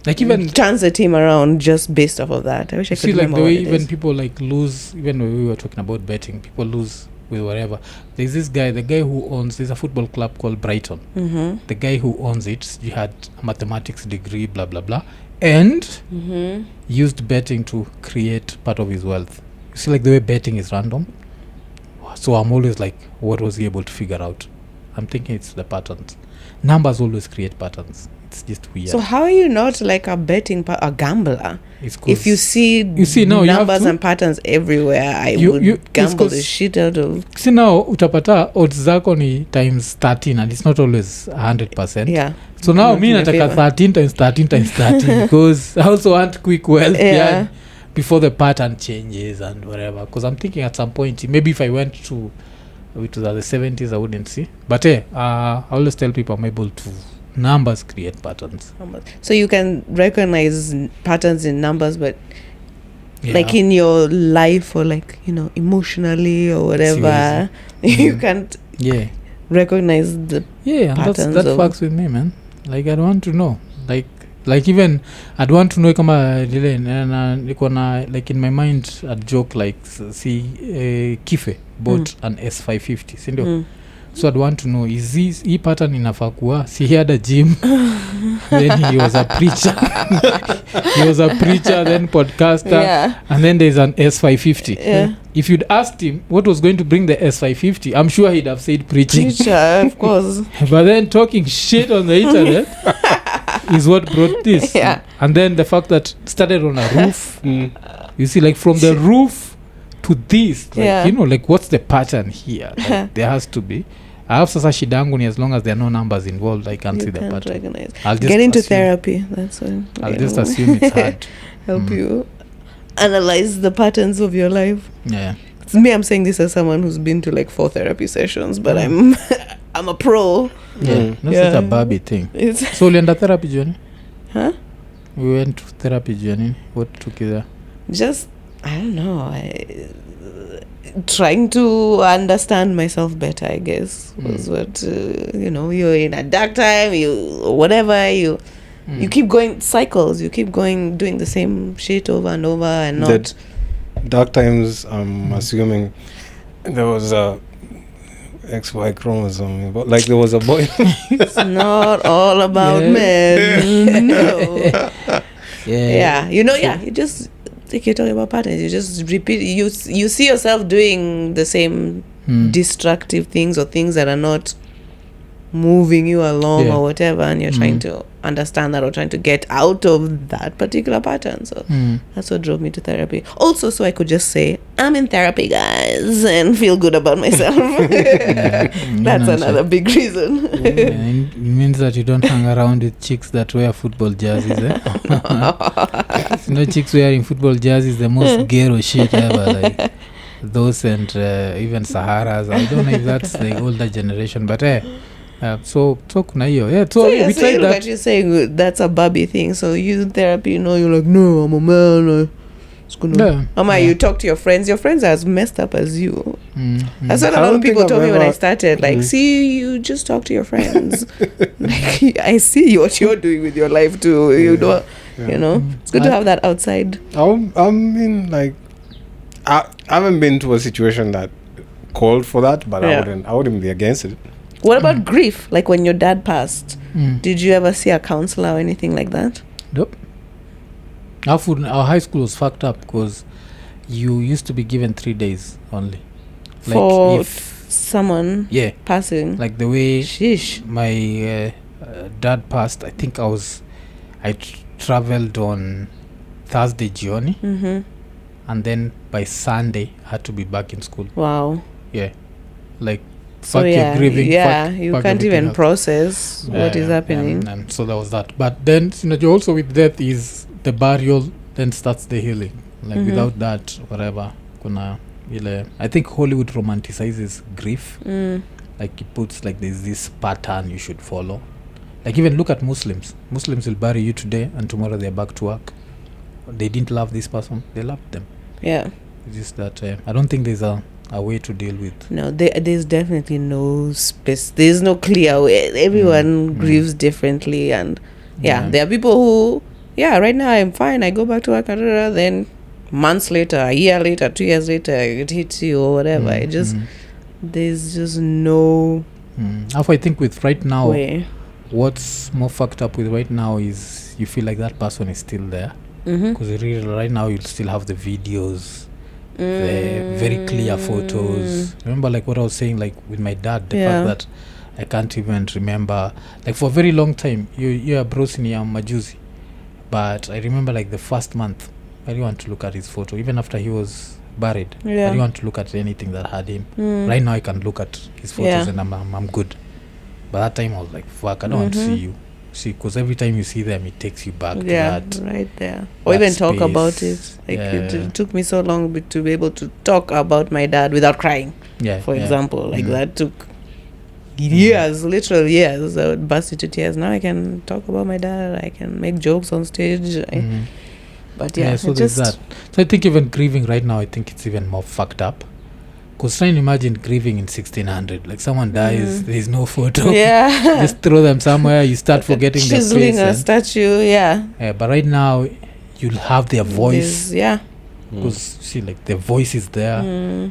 like even turns the team around just based off of that. I wish I could remember. Like the way even people like lose, even when we were talking about betting, people lose with whatever. There's this guy, the guy who owns, there's a football club called Brighton. The guy who owns it, he had a mathematics degree, blah blah blah, and used betting to create part of his wealth. You see, like the way betting is random. So I'm always like, what was he able to figure out? I'm thinking it's the patterns. Numbers always create patterns. It's just weird. So how are you not like a gambler? If you see now numbers and patterns everywhere, I would gamble the shit out of. See now utapata odds zako ni times 13 and it's not always 100%. Yeah. So now me nataka 13 times 13 times 13 because I also want quick wealth before the pattern changes and whatever. Because I'm thinking at some point, maybe if I went to the 70s, I wouldn't see. But I always tell people I'm able to. Numbers create patterns. So you can recognize patterns in numbers, but like in your life or like, emotionally or whatever, you can't recognize the patterns. That fucks with me, man. Like I don't want to know. Like even I'd want to know kama lile niko na like in my mind I'd joke like see Kife bought an S550, si ndio? So I'd want to know, is this he pattern inafaa kuwa si he had a gym then he was a preacher then podcaster and then there's an S550. If you'd asked him what was going to bring the S550, I'm sure he'd have said preaching, of course. But then talking shit on the internet is what brought this. And then the fact that started on a roof. You see, like from the roof to this, like, like what's the pattern here? Like, there has to be. I have sasa shida yangu ni as long as there are no numbers involved, I can't see the pattern. Recognize. I'll just get into therapy. That's what I'll just assume it's hard. Help you analyze the patterns of your life. It's me, I'm saying this as someone who's been to like 4 therapy sessions, but I'm a pro. That's such a Barbie thing. So ulienda therapy journey? We went to therapy journey. What took you there? Just, I don't know, trying to understand myself better, I guess, was what, you're in a dark time, you keep going cycles, you keep going doing the same shit over and over and not. That dark times, I'm assuming there was a XY chromosome, but like there was a boy. It's not all about men. No. You just, like you're talking about patterns, you just repeat, you see yourself doing the same destructive things or things that are not moving you along or whatever, and you're trying to understand that or trying to get out of that particular pattern. So that's what drove me to therapy. Also, so I could just say, I'm in therapy, guys, and feel good about myself. That's another big reason. It means that you don't hang around with chicks that wear football jerseys. Chicks wearing football jerseys, the most ghetto shit ever. Like those and even Saharas. I don't know if that's the older generation, but so kuna hiyo. Yeah, so we tried that. You're saying that's a Barbie thing. So you therapy, you're like, no, I'm a man. You talk to your friends. Your friends are as messed up as you. That's what a lot of people told me when I started. Like, see, you just talk to your friends. Like, I see what you're doing with your life too. You know, it's good to have that outside. I mean, like, I haven't been to a situation that called for that, but I wouldn't be against it. What about grief? Like when your dad passed, did you ever see a counselor or anything like that? Nope. Our high school was fucked up because you used to be given 3 days only. Like for if someone passing. Like the way my dad passed, I think I traveled on Thursday journey, and then by Sunday I had to be back in school. Wow. Yeah. Like so you're grieving. You can't even process what is happening. And so that was that. But then also with death is the burial, then starts the healing. Like without that, whatever, I think Hollywood romanticizes grief. Like it puts like there's this pattern you should follow. Like even look at Muslims. Muslims will bury you today and tomorrow they're back to work. They didn't love this person, they loved them. Yeah. It's just that I don't think there's a way to deal with. No, there's definitely no space. There's no clear way. Everyone grieves differently, and there are people who right now I'm fine, I go back to work, then months later, a year later, 2 years later, it hits you or whatever. There's just no I think with right now way. What's more fucked up with right now is you feel like that person is still there, because really right now you'll still have the videos, the very clear photos. Remember like what I was saying, like with my dad, the fact that I can't even remember, like for a very long time you're browsing your majuzi, but I remember like the first month I didn't want to look at his photo even after he was buried. I didn't want to look at anything that had him. Right now I can look at his photos and I'm good, but that time I was like, fuck, I don't want to see you. Because every time you see them it takes you back to that right there, or even talk about it. Like it took me so long to be able to talk about my dad without crying, for example. Like that took years, literal years. I would burst into tears. Now I can talk about my dad, I can make jokes on stage. But so there's that. So I think even grieving right now, I think it's even more fucked up. Because try and imagine grieving in 1600. Like someone dies, there's no photo. Just throw them somewhere, you start forgetting their face. Chiseling a statue, but right now, you'll have their voice. Because see, like the voice is there.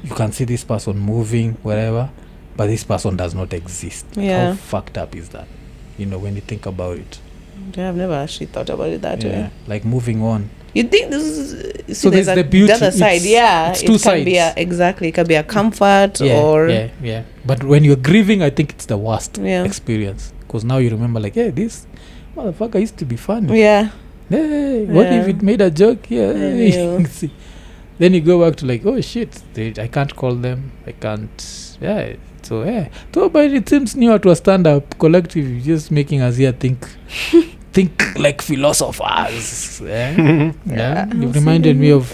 You can see this person moving, wherever. But this person does not exist. How fucked up is that? When you think about it. I've never actually thought about it that way. Like moving on. You think this is so there's the beauty, the other side, it's two sides. Exactly, it can be a comfort or but when you're grieving, I think it's the worst experience, because now you remember like, this motherfucker used to be funny. What if it made a joke? Then you go back to like, oh shit, I can't call them, I can't. So but it seems newer to a stand-up collective, just making us here think like philosophers. You reminded me of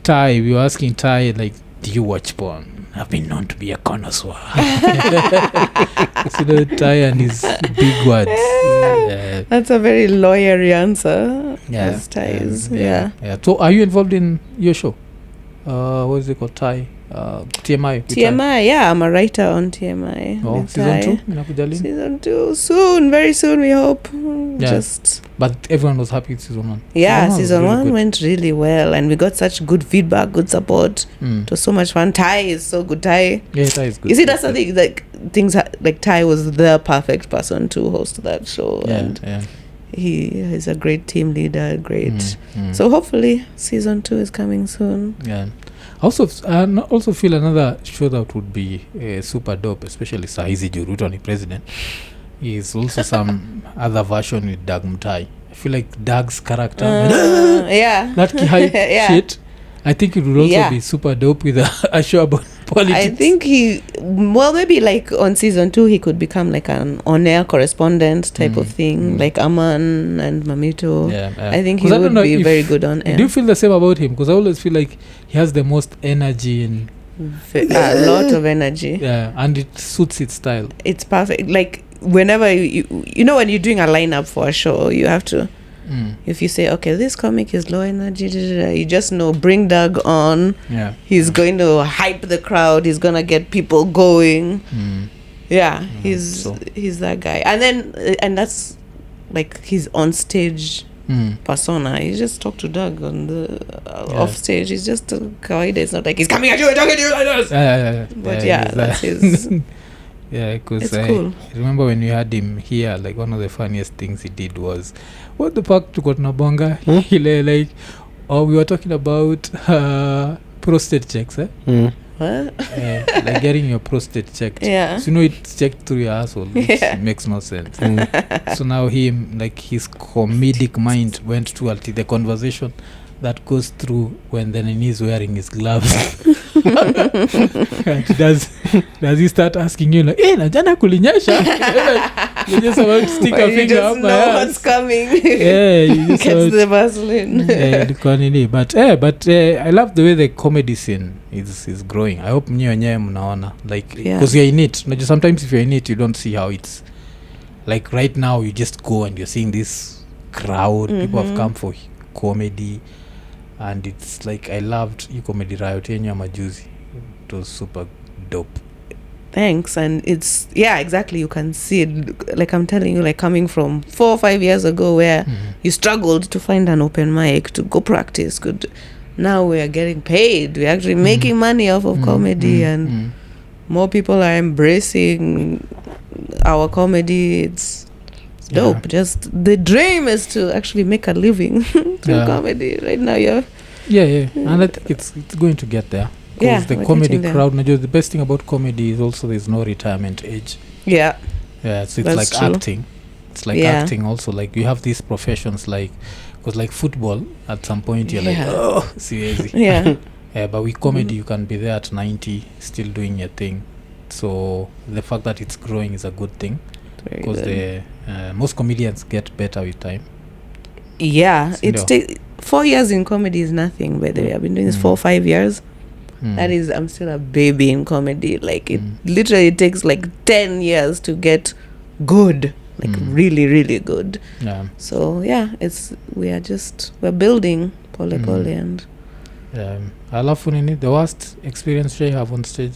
Ty. We were asking Ty, like, do you watch porn? I've been known to be a connoisseur. Ty and his big words. That's a very lawyery answer. So are you involved in your show? What is it called? Ty? TMI, I'm a writer on TMI. Season 2 soon, very soon, we hope. But everyone was happy with season 1. Season 1 went really well, and we got such good feedback, good support. It was so much fun. Ty is so good. Ty is good. You see, that's the thing, like things like Ty was the perfect person to host that show, and he is a great team leader, So hopefully season 2 is coming soon. also feel another show that would be super dope, especially Sahizi Juruto ni president, is also some other version with Doug Mutai. I feel like Doug's character that hype shit, I think it would also be super dope with a show about politics. I think maybe like on season 2 he could become like an on-air correspondent type of thing, like Aman and Mamito. I think he would be very good on air. Do you feel the same about him? Because I always feel like he has the most energy and a lot of energy. And it suits his style. It's perfect. Like whenever you know when you're doing a lineup for a show, you have to if you say, okay, this comic is low energy, you just know, bring Doug on. He's going to hype the crowd. He's going to get people going. He's that guy. And that's like his on stage persona. You just talk to Doug on the off stage. He's just kawaida. It's not like he's coming at you and talking to you like this. But that's his because cool. I remember when we had him here, like one of the funniest things he did was, what the fuck tuko tunabonga ile like, we were talking about prostate checks What? like getting your prostate checked. So it's checked through your asshole, which makes no sense. So now him, like his comedic mind went to the conversation that goes through when the Nini is wearing his gloves. And does he start asking you like, najana kulinyesha? You just about to stick a finger up my ass. What's coming. You just gets the Vaseline. But I love the way the comedy scene is growing. I hope wenyewe mnaona, like, because you're in it. Sometimes if you're in it, you don't see how it's like. Right now you just go and you're seeing this crowd. People have come for comedy. And it's like, I loved Iko Comedy Riot yenye majuzi. It was super dope. Thanks. And it's exactly, you can see it, like I'm telling you, like coming from 4 or 5 years ago where you struggled to find an open mic to go practice. Now we are getting paid, we're actually making money off of comedy, and more people are embracing our comedy. It's dope. Just the dream is to actually make a living through comedy. Right now and I think it's going to get there, because the comedy crowd, the best thing about comedy is also there's no retirement age. So it's like true. Acting. It's like acting also, like you have these professions, like, because like football at some point you're like, siwezi. But with comedy you can be there at 90 still doing your thing. So the fact that it's growing is a good thing, because the most comedians get better with time. It's 4 years in comedy is nothing, by the way. I've been doing this 4 or 5 years. That is, I'm still a baby in comedy. Like it literally takes like 10 years to get good, like really, really good. So we're building pole and I love Nini. The worst experience you have on stage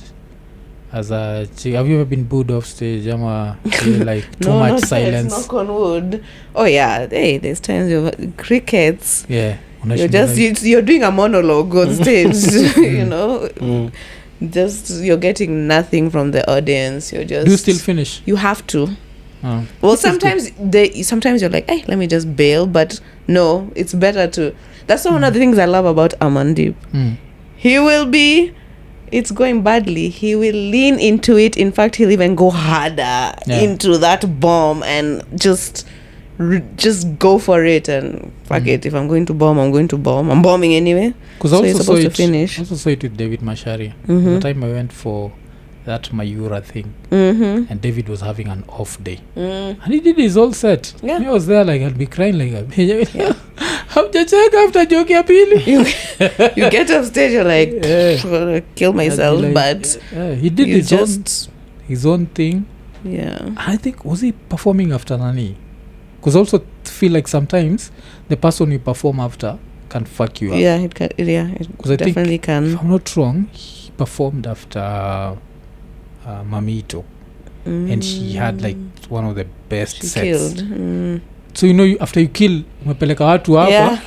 as a chick, have you ever been booed off stage? Like too much silence? Knock on wood. There's times crickets. You're doing a monologue on stage. You know, just you're getting nothing from the audience. You're just. Do you still finish? You have to. Well, sometimes you're like, hey, let me just bail, but no, it's better to. That's one of the things I love about Amandip. He will be. It's going badly, he will lean into it. In fact, he'll even go harder into that bomb and just go for it and fuck it. If I'm going to bomb, I'm going to bomb. I'm bombing anyway. Because so you're supposed to finish. I also saw it with David Mashari. The time I went for that Mayura thing, and David was having an off day, and he did his whole set. I was there like, I'll be crying like after joke ya pili. You get off stage, you're like, kill myself, like, but he did his own thing. I think, was he performing after Nani? Because also feel like sometimes the person you perform after can fuck you up. It definitely can. If I'm not wrong, he performed after Mamito, and she had like one of the best sets. So after you kill umepeleka watu hapa,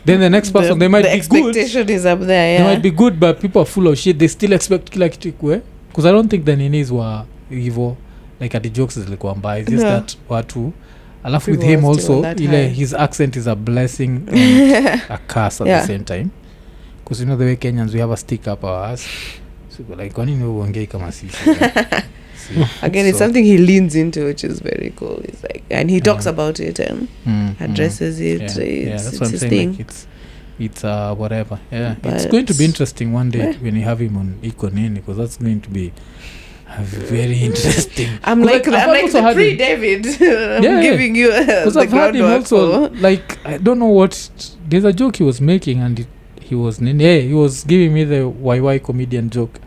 then the next person they might be good. The expectation is up there. They might be good, but people are full of shit. They still expect kila kitu ikue, because I don't think the Ninis were evil, like at the jokes zilikuwa mbaya. It's just that watu, alafu with him also his accent is a blessing and a curse at the same time, because you know the way Kenyans we have a stick up our ass. So like kwa nini uongei kama sisi? Again, it's something he leans into, which is very cool. It's like, and he talks about it and addresses it. That's what I'm his saying. thing. Like it's whatever. Yeah, But it's going to be interesting one day when you have him on Iko Nini, because that's going to be very interesting. I'm like the pre-David. I'm giving you because the I've heard him also. for. Like I don't know what. There's a joke he was making, and he was giving me the YY comedian joke.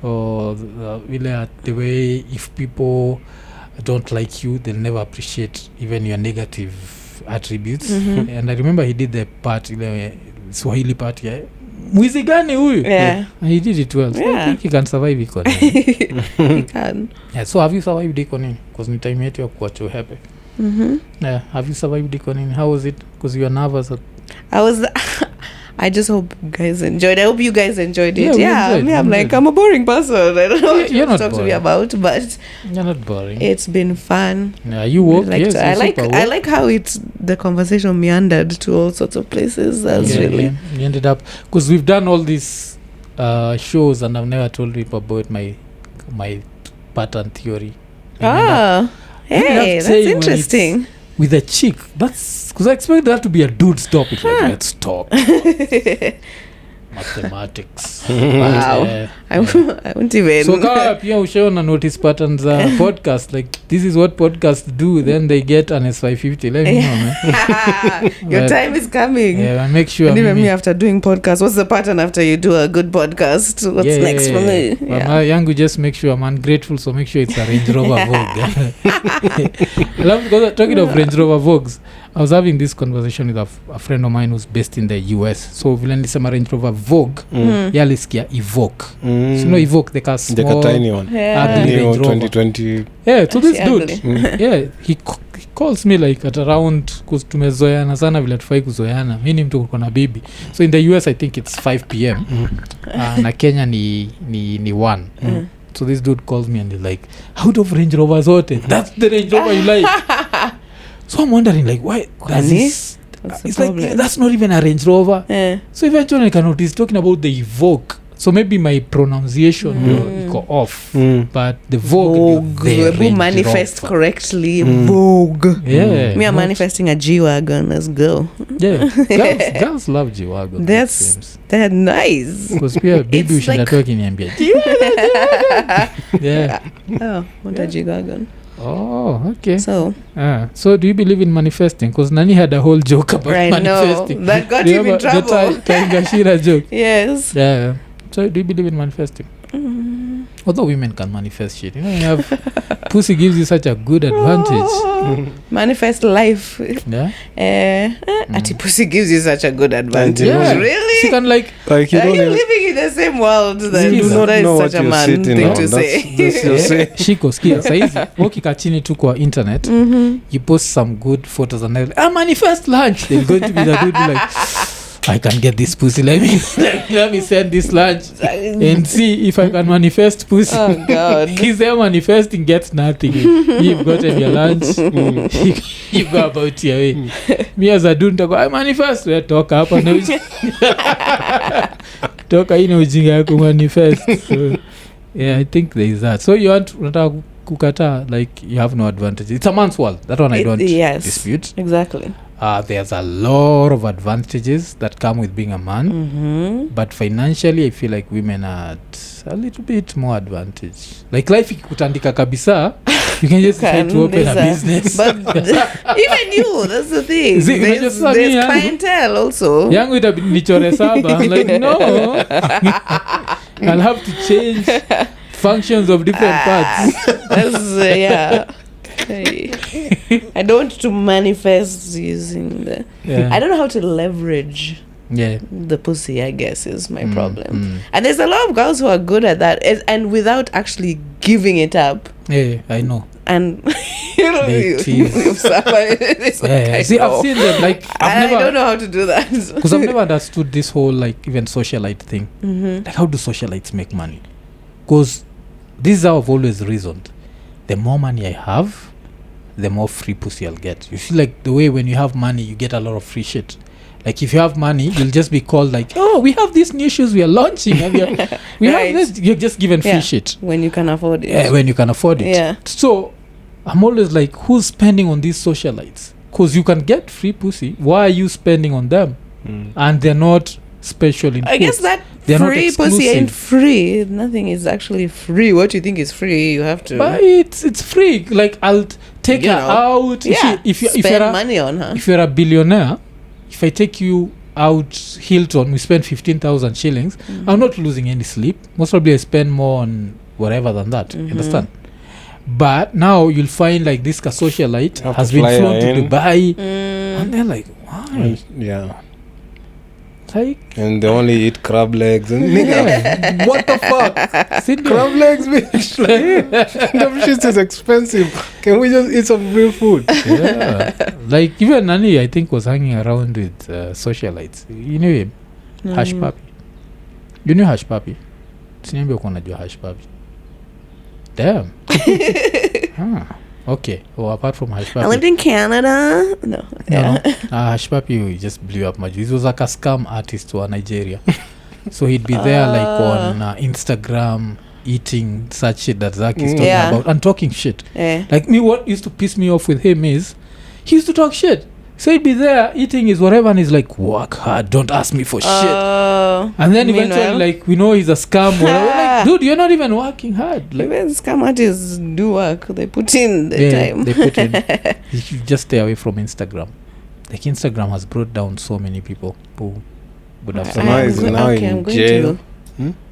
Or the way if people don't like you, they'll never appreciate even your negative attributes. And I remember he did the part, Swahili part, mwizi gani huyu? And he did it well. So I think he can survive Iko Nini. He can. Yeah, so have you survived Iko Nini? Because ni time yetu ya kuacha happy. Yeah, have you survived Iko Nini? How was it? Because you were nervous. I just hope you guys enjoyed. I hope you guys enjoyed it. I'm I'm a boring person. I don't know what you're to not talk boring. to me about, but You're not boring. it's been fun. Yeah, you woke. I like how the conversation meandered to all sorts of places. That's really. You ended up because we've done all these shows, and I've never told people about my pattern theory. Hey, that's interesting. With a chick, that's because I expect that to be a dude's topic. Like, let's talk mathematics. Wow. I won't even. So pia ushaona notice patterns podcast, like this is what podcasts do, then they get an S550. Let me know, man. Your time is coming. Yeah, make sure. And even me after doing podcast, what's the pattern after you do a good podcast? What's next for me? Yangu, just make sure I'm ungrateful, so make sure it's a Range Rover Vogue. Because talking of Range Rover Vogues, I was having this conversation with a friend of mine who's based in the US. So vile nilisema Range Rover Vogue, yalisikia Evoque. So you know Evoque, the small, tiny one. Ugly Range Rover. 2020. Yeah, so this dude, he calls me like at around, because tumezoeana sana vile tufai kuzoeana. Mimi ni mtu uko na bibi. So in the US I think it's 5 p.m. Na Kenya ni 1. So this dude calls me and he's like, out of Range Rover zote, that's the Range Rover you like. So I'm wondering, like, why does this? It's like, that's not even a Range Rover. So eventually I can notice talking about the Evoque. So maybe my pronunciation will go off. But the Vogue. Who manifest correctly. Vogue. Yeah. Me are manifesting a G-Wagon. Let's go. Yeah. Girls love G-Wagon. They're nice. Because we are baby ushinda talking niambia. Yeah. Oh, what a G-Wagon. Oh, okay. So do you believe in manifesting? Because Nani had a whole joke about manifesting. No, that got him in trouble. The Taingashira joke. Yes. Yeah. So do you believe in manifesting? Although women can manifest shit. You know, you have pussy gives you such a good advantage. Manifest life. Yeah. Ati pussy gives you such a good advantage. Yeah. Really? She can like you living in the same world. That is such a man thing to say. Shiko, skia, saizi ukika chini tu kwa internet, you post some good photos and I manifest lunch. They're going to be the dude like, I can get this pussy. Let me send this lunch and see if I can manifest pussy. Oh God! He's there manifesting, gets nothing. You've gotten your lunch. You go about your way. Me as a dude, I manifest. We talk up and talk. Ujinga yako manifest. So, yeah, I think there is that. So you want kukata, like you have no advantage. It's a man's world. That one I don't dispute. Exactly. There's a lot of advantages that come with being a man, but financially I feel like women are at a little bit more advantage. Like life ikikutandika kabisa, you can just try to open a business. But even you, that's the thing. There's clientele also. Yangu itabidi nichore saba. I'm like, no. I'll have to change functions of different parts. That's, I don't want to manifest using the I don't know how to leverage the pussy, I guess, is my problem. And there's a lot of girls who are good at that and without actually giving it up. I know. And you've suffered. See, I've seen them, like I don't know how to do that because I've never understood this whole like even socialite thing. Like, how do socialites make money? Because this is how I've always reasoned. The more money I have, the more free pussy I'll get. You feel like the way when you have money, you get a lot of free shit. Like if you have money, you'll just be called like, oh, we have these new shoes we are launching. And we have this. You're just given free shit. When you can afford it. Yeah, when you can afford it. Yeah. So I'm always like, who's spending on these socialites? Because you can get free pussy. Why are you spending on them? And they're not special in I guess that they're free pussy ain't free. Nothing is actually free. What you think is free, you have to. But it's free. Like I'll take her out. Yeah. If spend you're money on her. If you're a billionaire, if I take you out Hilton, we spend 15,000 shillings. I'm not losing any sleep. Most probably I spend more on whatever than that. You understand? But now you'll find like this socialite has been flown to Dubai, and they're like, why? Yeah. Like, and they only eat crab legs and nigga, what the fuck? Crab legs, bitch. Them shit is expensive. Can we just eat some real food? Yeah. Like even Nani, I think, was hanging around with socialites. You knew him? Hash Papi. You knew Hash Papi? Siniambia uko unajua Hash Papi. Damn. Okay. Well, apart from Hash Papi, I lived in Canada. No. Hash Papi just blew up much. He was like a scam artist to Nigeria. So he'd be there like on Instagram eating such shit that Zach is talking about and talking shit. Like me, what used to piss me off with him is he used to talk shit. So he'd be there eating his whatever and he's like, work hard, don't ask me for shit. And then eventually like we know he's a scam. Like, dude, you're not even working hard. Like, scam artists do work. They put in the time. They put in. You should just stay away from Instagram. Like Instagram has brought down so many people who would have in jail.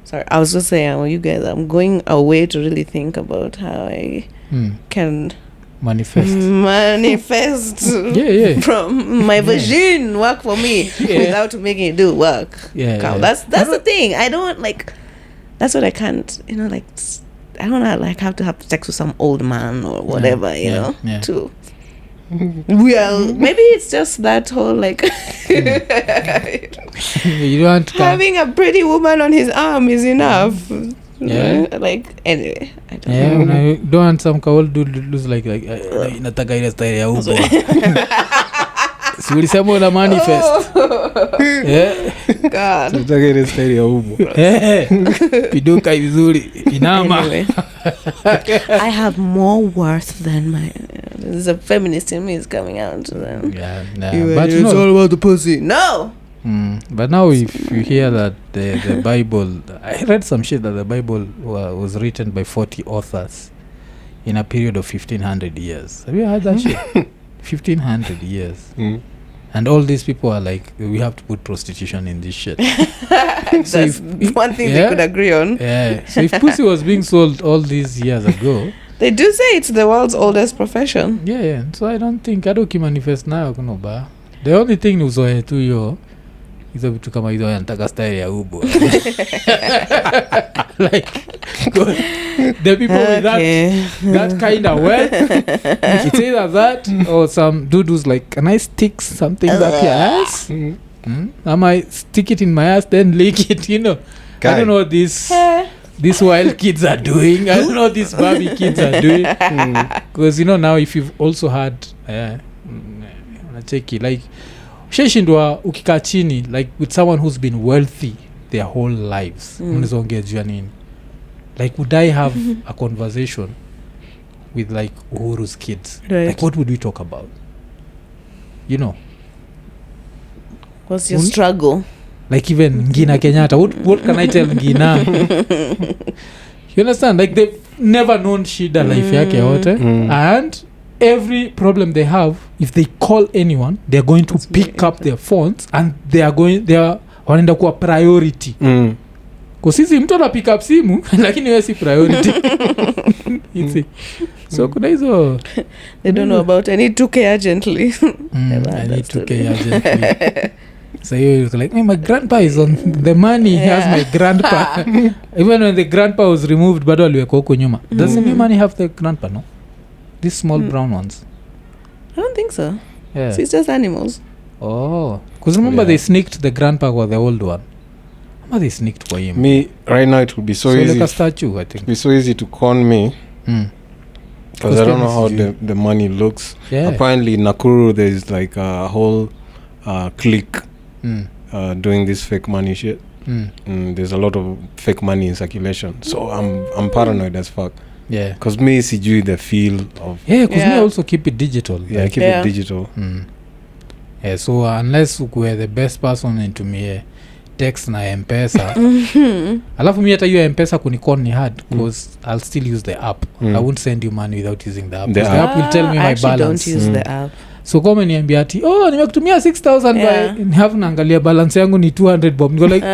Sorry, I was just saying, you guys, I'm going away to really think about how I can manifest from my vagine work for me without making it do work. That's the thing. I don't like. That's what I can't. Like I don't know, like have to have sex with some old man or whatever. You know, too. Well, maybe it's just that whole like you don't having a pretty woman on his arm is enough. Like anyway, I don't know. I don't want some old dude lose like nataka ile style ya ubo. Si ulisema una manifest. God. Nataka ile style ya ubo. Piduka vizuri. Inama. Anyway. I have more worth than my there's a feminist in me is coming out then. But it's all about the pussy. No. But now if you hear that the Bible, I read some shit that the Bible was written by 40 authors in a period of 1500 years. Have you heard that shit? 1500 years. And all these people are like, we have to put prostitution in this shit. So that's one thing they could agree on. So if pussy was being sold all these years ago, they do say it's the world's oldest profession. So I don't think adoki manifest nayo kuno ba. The only thing ni uzoe tu yo hizo vitu kama hizo yanataka style ya ubo. Like the people with that kind of wealth, it's either that or some dude who's like, can I stick something up your ass? I might stick it in my ass then lick it, I don't know what these wild kids are doing. I don't know what these Barbie kids are doing. Because now if you've also had unacheki like sheshindwa ukikaa chini like with someone who's been wealthy their whole lives mnazoongea juu ya nini? Like would I have a conversation with like Uhuru's kids? Like what would we talk about? What's your struggle? Like even Ngina Kenyatta, what can I tell Ngina? You understand? Like they've never known shida life yake yote and every problem they have, if they call anyone, they're going to pick up their phones and they are wanaenda kuwa priority. Kwa sisi mtu ana pick up simu lakini wewe si priority. So kuna hizo they don't know about I need 2k urgently. I need 2k urgently. So you're like, my grandpa is on the money. He has my grandpa. Even when the grandpa was removed, bado aliweka huko nyuma. Does the new money have the grandpa? No. These small brown ones. I don't think so. So it's just animals. Because remember they sneaked the grandpa or the old one. How they sneaked for him? Me right now it would be so easy. Like a statue, I think. It would be so easy to con me. Because I don't know how the money looks. Apparently in Nakuru there is like a whole clique doing this fake money shit. There's a lot of fake money in circulation, so I'm paranoid as fuck. Yeah, because me sijui the feel of because me also keep it digital. Yeah, keep it digital. Yeah, so unless ukue the best person nitumie text na M-PESA alafu mi hata hiyo M-PESA kunicon ni hard because I'll still use the app. I won't send you money without using the app. The app will tell me my balance. Don't use the app. So kama niambia ati nimekutumia 6000 by have naangalia balance yangu ni 200 bob, niko like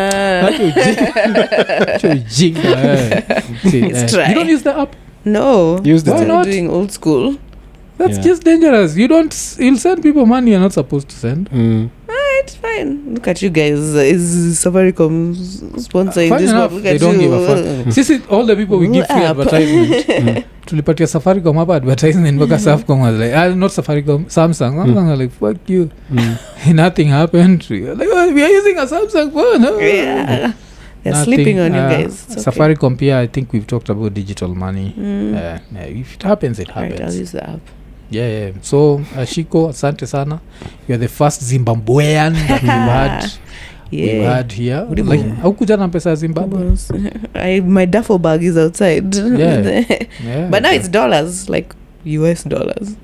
you don't use the app? No, use the not doing old school. That's just dangerous. You'll send people money you're not supposed to send. It's fine. Look at you guys. Is Safaricom sponsoring this one? Look they at don't you. give a fuck. See, all the people we give free advertisement. Tulipatia Safaricom hapa advertisement mpaka Safaricom was like, not Safaricom, Samsung. Samsung like, fuck you. Nothing happened. Like, we are using a Samsung phone. Yeah. They're sleeping on you guys. Safaricom pia, I think we've talked about digital money. If it happens, it happens. Right, I'll use the app. Yeah. So Shiko, asante sana. You're the first Zimbabwean that we've had here. Like, haukuja na pesa ya Zimbabwe? My duffel bag is outside. Yeah. But now it's dollars, like US dollars.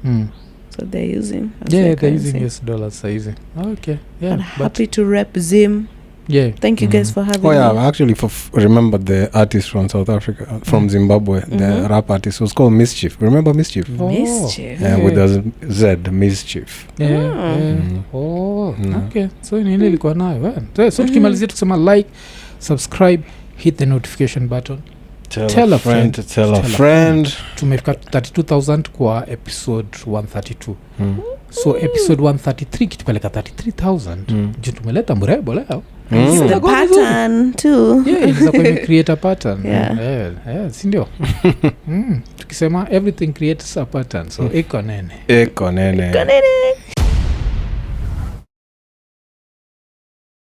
So they're using. They're using US dollars. Okay. Yeah. I'm happy to rep Zim. Yeah. Thank you guys for having me. I actually remember the artist from South Africa, from Zimbabwe, the rap artist was called Mischief. Remember Mischief? Mischief. With a Z, Mischief. Okay. So nini ilikuwa nayo. So tukimalizia tukisema like, subscribe, hit the notification button. Tell a friend. Tumefika 32,000 kwa episode 132. So episode 133 kitupeleka 33,000. Juu tumeleta mrebo leo. It's the pattern too. Yeah, it's a create a pattern. Yeah, sindio. Tukisema everything creates a pattern. So Iko Nini.